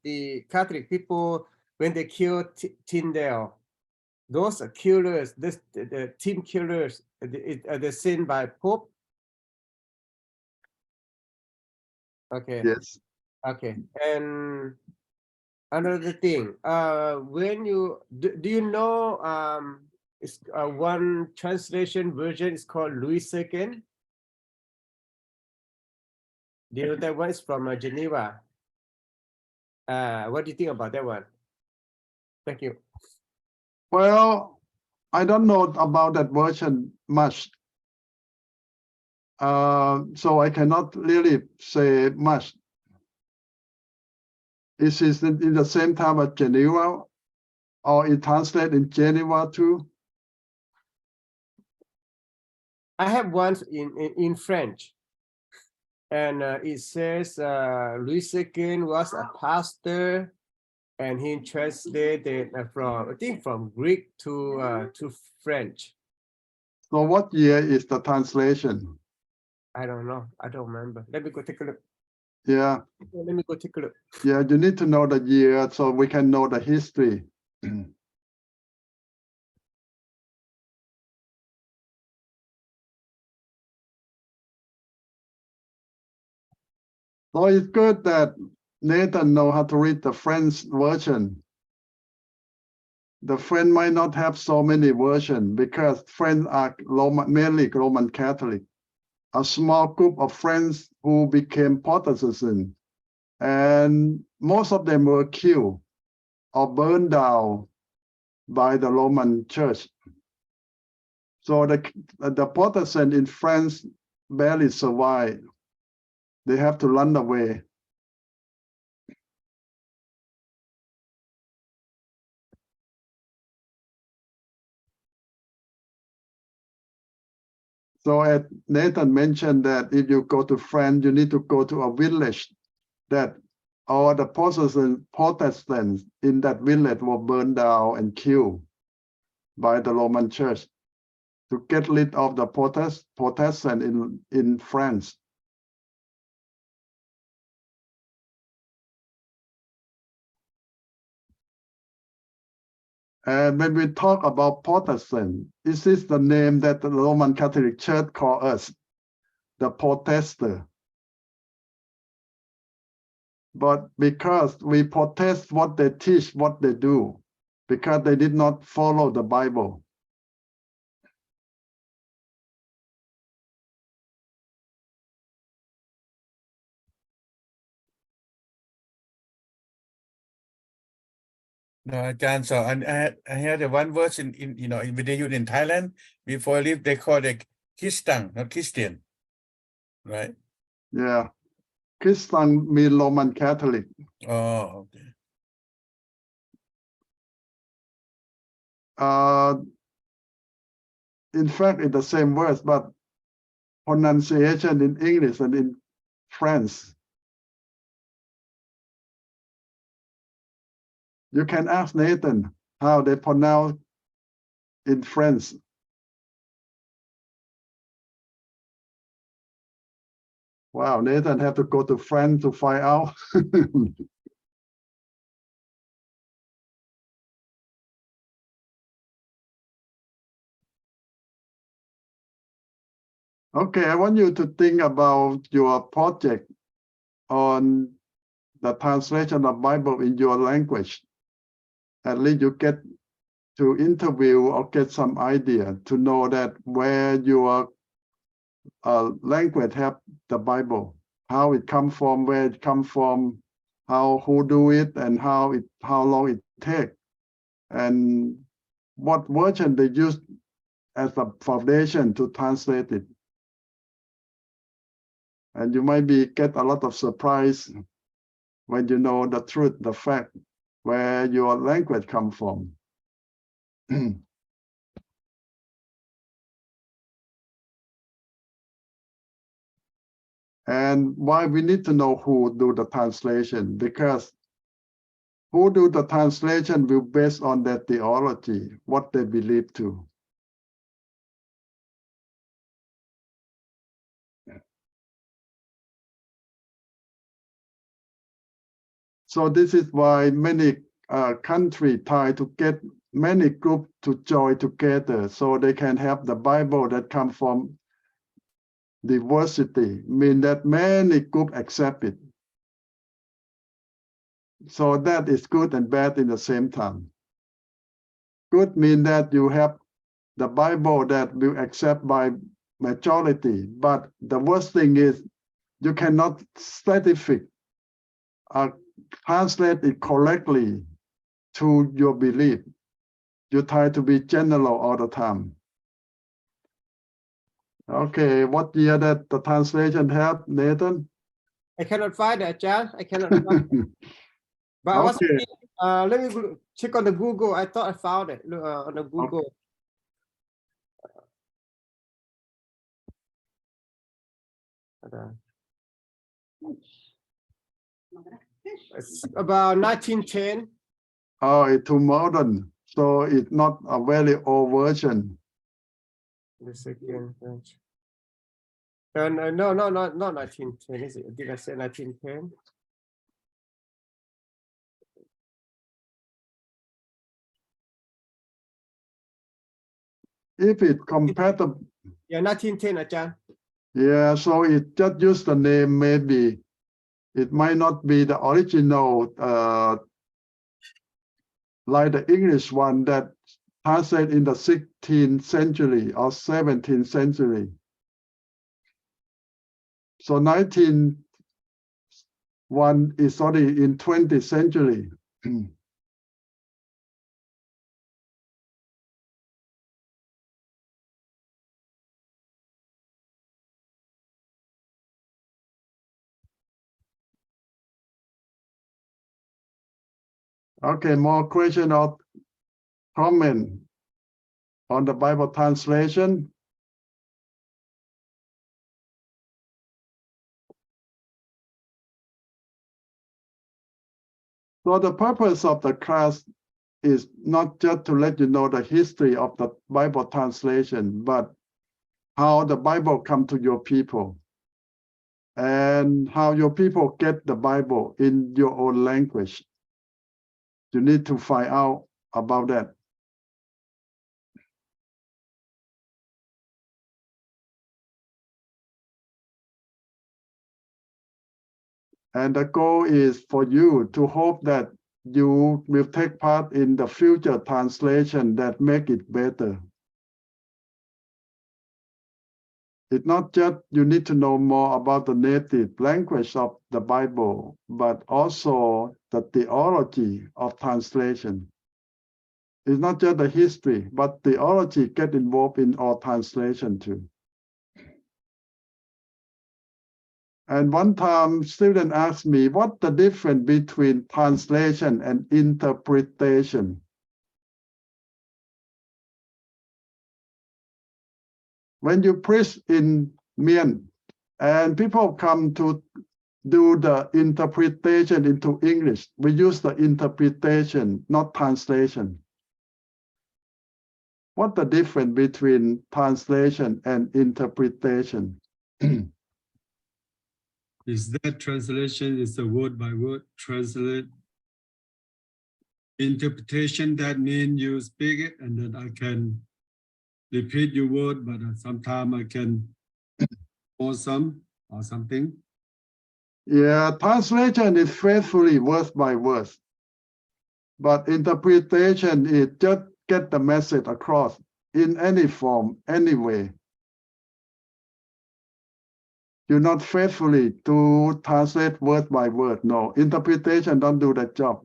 the Catholic people, when they killed Tyndale, those killers, the team killers, are they sent by Pope? Okay. Yes. Okay. And another thing, when you do you know it's one translation version is called Louis II? Do you know that one is from Geneva? What do you think about that one? Thank you. Well, I don't know about that version much. So I cannot really say much. Is it in the same time as Geneva, or it translated in Geneva too? I have one in French, and it says Louis II was a pastor, and he translated from, I think, from Greek to French. So what year is the translation? I don't know. I don't remember. Let me go take a look. Yeah, Let me go take a look. yeah, you need to know the year so we can know the history. So it's good that Nathan know how to read the French version. The French might not have so many versions because French are mainly Roman Catholic. A small group of friends who became Protestant, and most of them were killed or burned down by the Roman Church. So the Protestant in France barely survive. They have to run away. So as Nathan mentioned that if you go to France, you need to go to a village that all the Protestants in that village were burned down and killed by the Roman Church to get rid of the Protestant in France. And when we talk about Protestant, this is the name that the Roman Catholic Church call us, the Protester. But because we protest what they teach, what they do, because they did not follow the Bible. No, Ajahn, so I had the one verse in when they use in Thailand before I leave, they call it Christian, not Christian, right? Yeah, Christian means Roman Catholic. Oh, okay. In fact, it's the same words, but pronunciation in English and in French. You can ask Nathan how they pronounce in French. Wow, Nathan had to go to France to find out. Okay, I want you to think about your project on the translation of Bible in your language. At least you get to interview or get some idea to know that where your language have the Bible, how it come from, where it come from, who do it, and how long it take, and what version they use as a foundation to translate it. And you might get a lot of surprise when you know the truth, the fact, where your language come from. And why we need to know who do the translation, because who do the translation will based on their theology, what they believe to. So this is why many countries try to get many groups to join together so they can have the Bible that come from diversity, mean that many groups accept it. So that is good and bad in the same time. Good mean that you have the Bible that will accept by majority, but the worst thing is you cannot specific translate it correctly to your belief. You try to be general all the time. Okay, what year that the translation have, Nathan? I cannot find it, Ajahn. I cannot find it. But I was Okay. thinking, let me check on the Google. I thought I found it on the Google. It's about 1910. Oh, it's too modern, so it's not a very old version. The second French. No, not 1910. Is it? Did I say 1910? If it's compatible, Yeah, 1910, Ajahn. yeah, so it just use the name, maybe it might not be the original, like the English one that translated in the 16th century or 17th century. So 1901 is already in 20th century. Okay, more question or comment on the Bible translation? So the purpose of the class is not just to let you know the history of the Bible translation, but how the Bible come to your people and how your people get the Bible in your own language. You need to find out about that. And the goal is for you to hope that you will take part in the future translation that make it better. It's not just you need to know more about the native language of the Bible, but also the theology of translation. It's not just the history, but theology get involved in our translation too. And one time, student asked me, what the difference between translation and interpretation? When you preach in Mien, and people come to do the interpretation into English, we use the interpretation, not translation. What's the difference between translation and interpretation? Is that translation is a word by word translate? Interpretation, that means you speak it and then I can repeat your word, but sometimes I can pause some or something. Yeah, translation is faithfully word by word, but interpretation is just get the message across in any form, any way. You're not faithfully to translate word by word. No, interpretation don't do that job.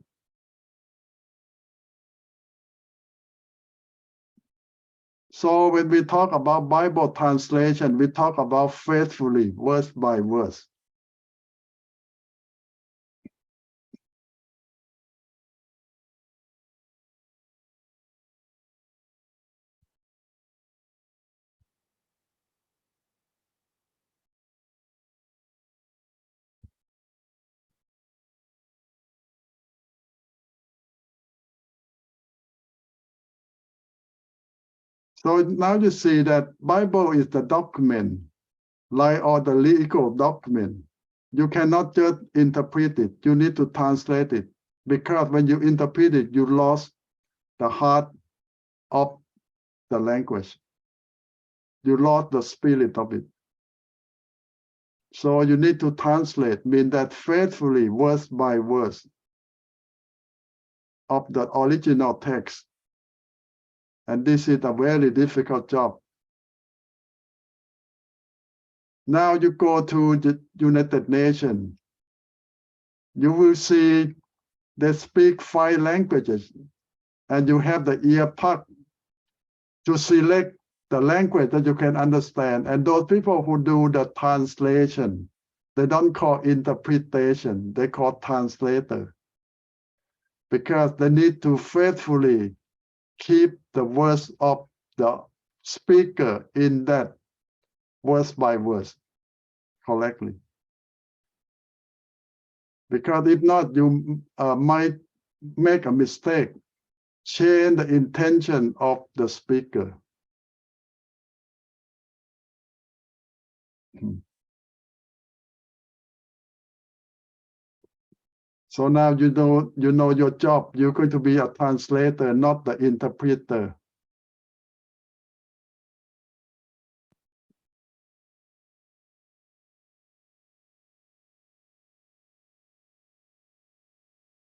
So when we talk about Bible translation, we talk about faithfully, word by word. So now you see that Bible is the document, like all the legal document. You cannot just interpret it. You need to translate it, because when you interpret it, you lost the heart of the language. You lost the spirit of it. So you need to translate, mean that faithfully, word by word of the original text. And this is a very difficult job. Now you go to the United Nations, you will see they speak 5 languages, and you have the ear plug to select the language that you can understand. And those people who do the translation, they don't call interpretation, they call translator. because they need to faithfully keep the words of the speaker in that verse by verse correctly. Because if not, you might make a mistake, change the intention of the speaker. So now you know your job. You're going to be a translator, not the interpreter.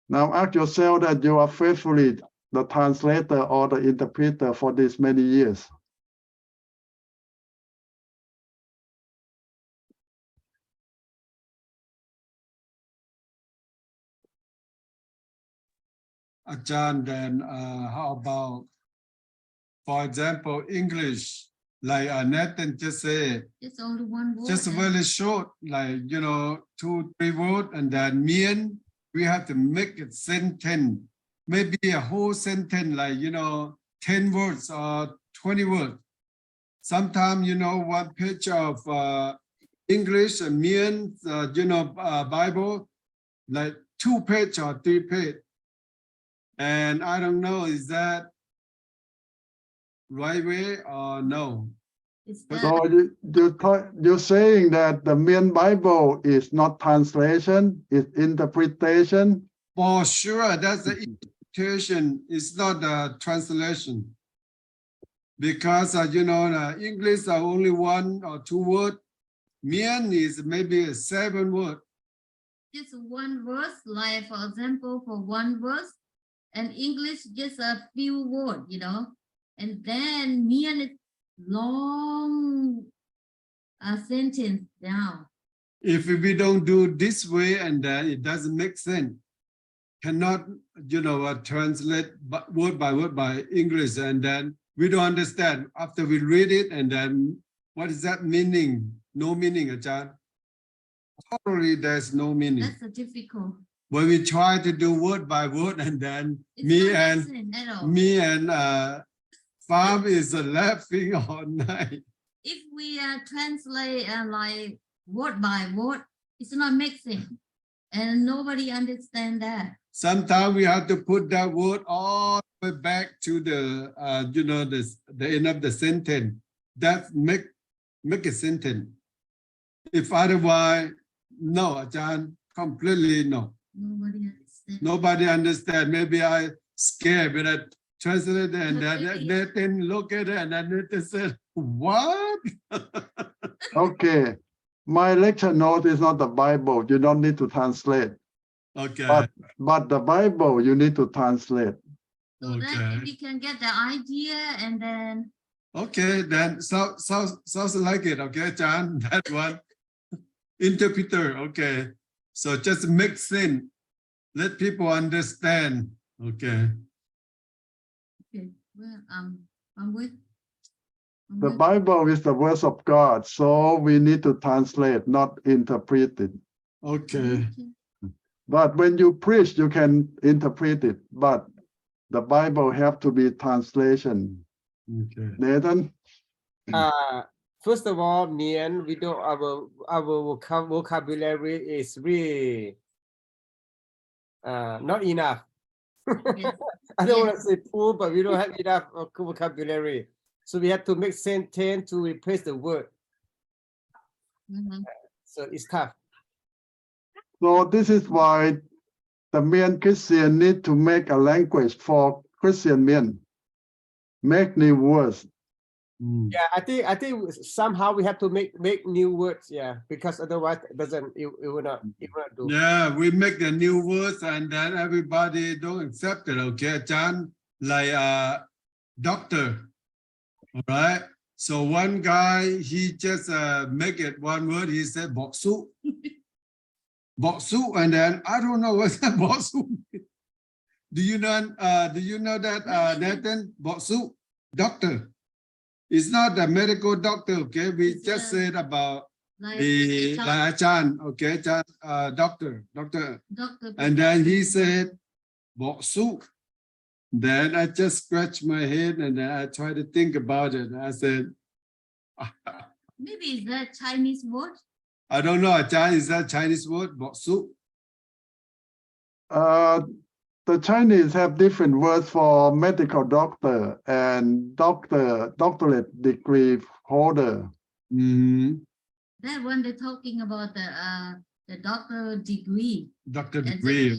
Now ask yourself that you are faithfully the translator or the interpreter for these many years. Ajahn, then how about, for example, English, like Nathan just said, It's only one word. just very short, like, 2-3 words, and then mean, we have to make it sentence, maybe a whole sentence, like, 10 words or 20 words. Sometimes, one page of English means, Bible, like 2 pages or 3 pages. And I don't know, is that right way or no? It's So you're saying that the main Bible is not translation, it's interpretation. For sure, that's the interpretation. It's not the translation. Because, the English are only 1 or 2 words. Mian is maybe 7 words. just one verse, like for example, for one verse, and English just a few words, and then Mian is long sentence down. If we don't do this way, and then it doesn't make sense. Cannot, translate word by word by English, and then we don't understand. After we read it, and then what is that meaning? No meaning, Ajahn. Totally, there's no meaning. That's a difficult. When we try to do word by word, and then It's me not and listening at all. me and Farm is laughing all night. If we translate like word by word, it's not mixing, and nobody understand that. Sometimes we have to put that word all the way back to the the end of the sentence. That make a sentence. If otherwise, no, Ajahn, completely no. Nobody understand. Nobody understand. Maybe I scared when I translated it, and then Really? Nathan look at it, and then Nathan said, "What?" Okay, my lecture note is not the Bible. You don't need to translate. Okay. But the Bible you need to translate. So then we can get the idea, and then Okay, then sounds like it. Okay, John, that one. Interpreter. Okay, so just make sense. Let people understand. Okay. okay, well, I'm with. The Bible is the words of God, so we need to translate, not interpret it. Okay. But when you preach, you can interpret it, but the Bible have to be translation. Okay. Nathan? First of all, Mian, we don't our vocabulary is really not enough. Yes. I don't want to say poor, but we don't have enough vocabulary. So we have to make sentence to replace the word. Mhm. So it's tough. So this is why the men Christian need to make a language for Christian men. Make new words. Yeah, I think somehow we have to make new words. Yeah, because otherwise it will not do. Yeah, we make the new words, and then everybody don't accept it. Okay, John, like doctor. All right. So one guy, he just make it one word. He said "boksu," "boksu," and then I don't know what's that "boksu." Do you know that Nathan? "Boksu," doctor. It's not a medical doctor. Okay, we It's just said about like the Ajahn. Okay, doctor. Doctor. And then he said Boksu. Then I just scratched my head and then I tried to think about it. I said, Maybe is that Chinese word? I don't know, is that Chinese word? Boksu? The Chinese have different words for medical doctor and doctorate degree holder. Mhm. That one they're talking about the doctor degree. Doctor And degree.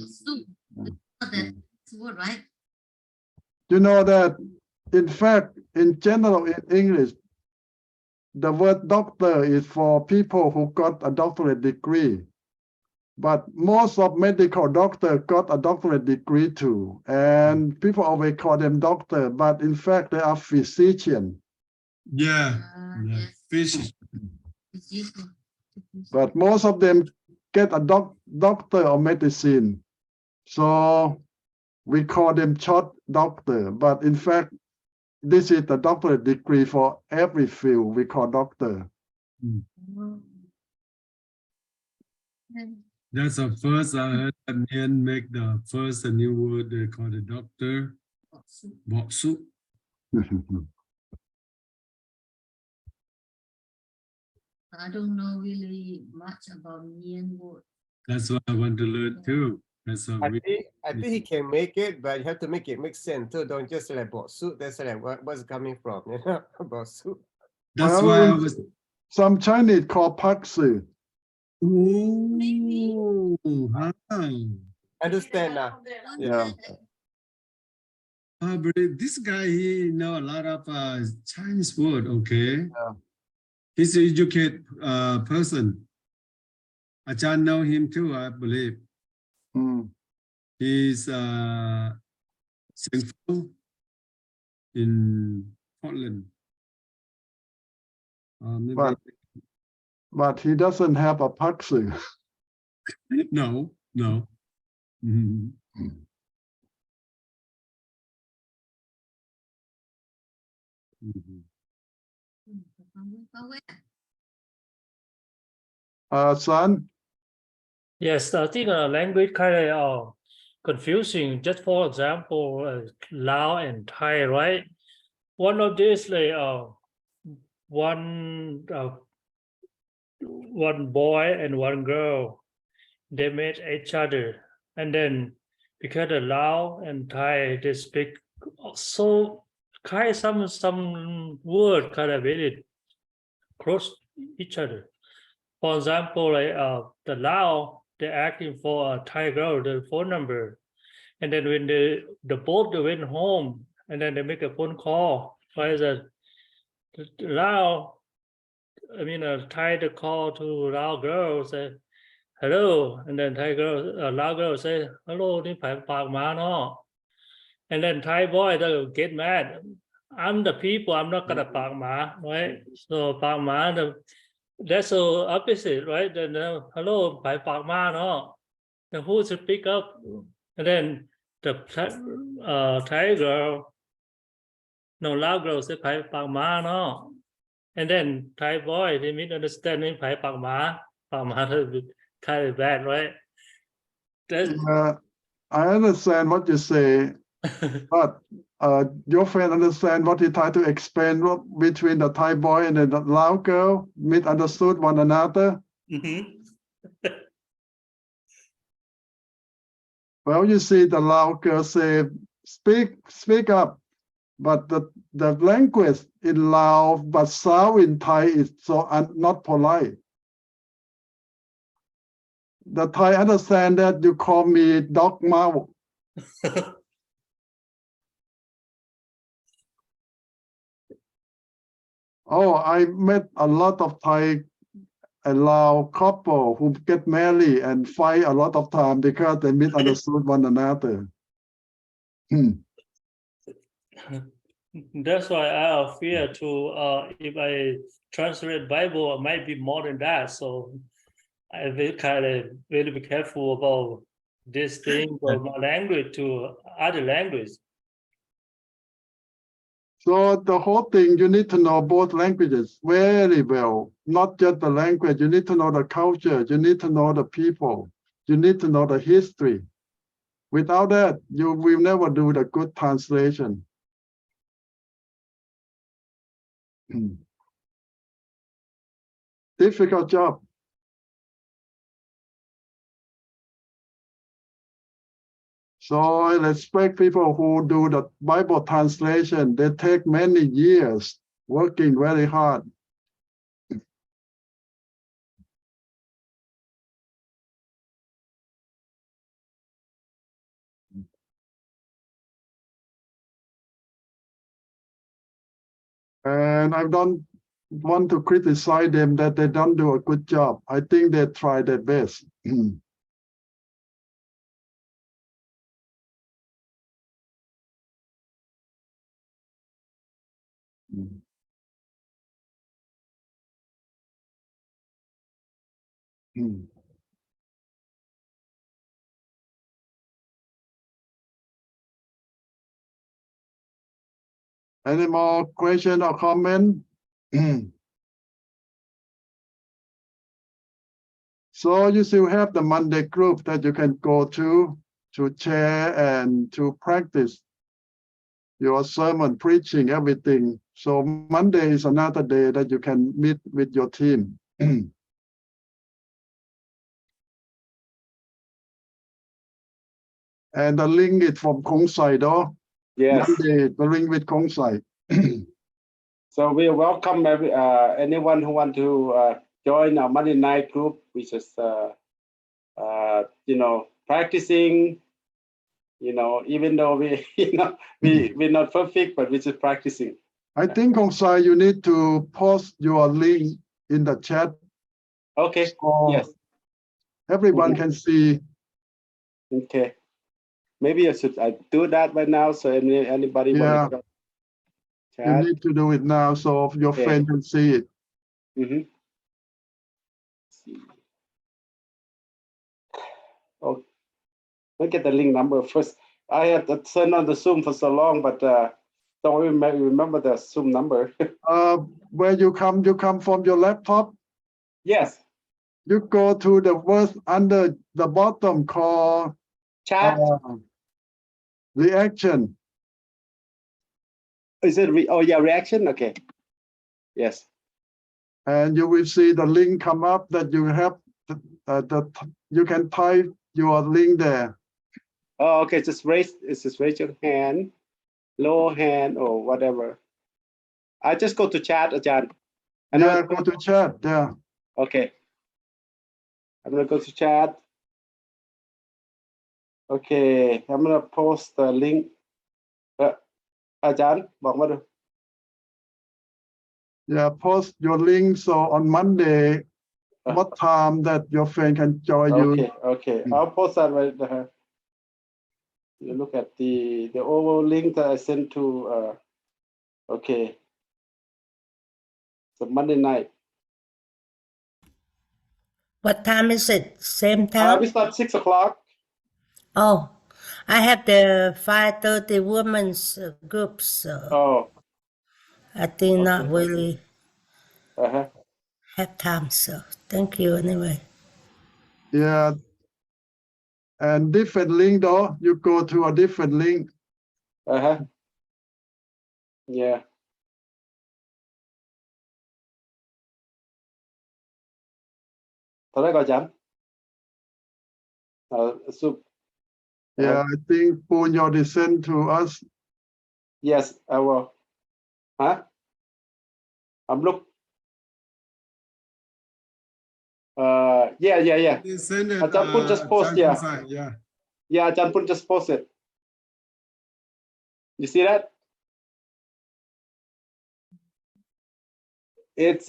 that's word, right? You know that, in fact, in general, in English, the word doctor is for people who got a doctorate degree. But most of medical doctors got a doctorate degree too. And people always call them doctor, but in fact, they are physician. Yeah. Yeah. Yes. Fish. Physician. But most of them get a doctor of medicine. So we call them short doctor. But in fact, this is the doctorate degree for every field we call doctor. Oh. And That's the first I heard a man make the first a new word they call the doctor. Boksu. I don't know really much about Mian word. That's what I want to learn too. That's what I think he can make it, but you have to make it make sense too. Don't just like Boksu. That's like what's coming from, you know, Boksu. that's Well, why I was. Some Chinese call Paksu. Oh, wow. Understand now? Yeah. But this guy, he know a lot of Chinese word, okay? Yeah. He's an educated person. Achan know him too, I believe. Mm. He's Singapore in Portland. Maybe But he doesn't have a Paksu. no. Mhm. Mhm. Son? Yes, I think language kind of confusing. Just for example, Lao and Thai, right? One of these, like one boy and one girl, they met each other, and then because the Lao and Thai they speak so kind of some word kind of really close each other. For example, like the Lao, they're asking for a Thai girl, the phone number. And then when the both they went home, and then they make a phone call. Why is that? Lao, I mean, Thai the call to Lao girl, say, hello. And then Thai girl, Lao girl say, hello,นี่ปากหมาเนาะ. And then Thai boy, they'll get mad. I'm the people, I'm not gonna ปากหมา, right? So ปากหมา, that's so opposite, right? Then hello, ปากหมาเนาะ. Then who should pick up? And then the Thai girl, no, Lao girl say ปากหมาเนาะ. And then Thai boy, they misunderstand ปากหมา ปากหมา kind of bad, right? That's I understand what you say, but your friend understand what he tried to explain between the Thai boy and the Lao girl, misunderstood one another. Well, you see the Lao girl say, speak up. But the language in Lao, but sound in Thai is so not polite. The Thai understand that you call me dog mouth. Oh, I met a lot of Thai and Lao couple who get married and fight a lot of time because they misunderstood one another. That's why I fear to if I translate Bible, it might be more than that. So I will kind of really be careful about this thing from my language to other language. So the whole thing, you need to know both languages very well, not just the language. You need to know the culture. You need to know the people. You need to know the history. Without that, you will never do the good translation. Difficult job. So I respect people who do the Bible translation. They take many years working very hard. And I don't want to criticize them that they don't do a good job. I think they try their best. Any more question or comment? So you still have the Monday group that you can go to share and to practice your sermon, preaching, everything. So Monday is another day that you can meet with your team. And the link is from Kong Sai, though. Yes. Monday, the link with Kong Sai. So we welcome anyone who want to join our Monday night group, which is practicing. Even though we're not perfect, but we're just practicing. I think Kong Sai, you need to post your link in the chat. Okay. So Yes. everyone can see. Okay. Maybe I should do that right now, so anybody Yeah. want to You chat? need to do it now so your friend can see it. Oh, look at the link number first. I had to turn on the Zoom for so long, but don't remember the Zoom number. Where you come from your laptop. Yes. You go to the verse under the bottom called Chat. reaction. Is it reaction? Okay. Yes. And you will see the link come up that you have you can type your link there. Oh, okay. Just raise your hand, lower hand, or whatever. I just go to chat, Ajahn. Yeah, go to chat. Yeah. Okay. I'm gonna go to chat. Okay, I'm gonna post the link. Ajahn,บอกมาดู. Yeah, post your link so on Monday, what time that your friend can join you. Okay. I'll post that right there. You look at the overall link that I sent to. Okay. So Monday night. What time is it? Same time? We start 6 o'clock. Oh, I have the 5:30 women's group, so I think not really have time. So thank you anyway. Yeah. And different link though, you go to a different link. Yeah. Thôi Ajahn. Yeah, I think Poon you already sent to us. Yes, I will. Huh? I'm look. Yeah. Ajahn Poon just post. Yeah, Ajahn Poon just posted. You see that? It's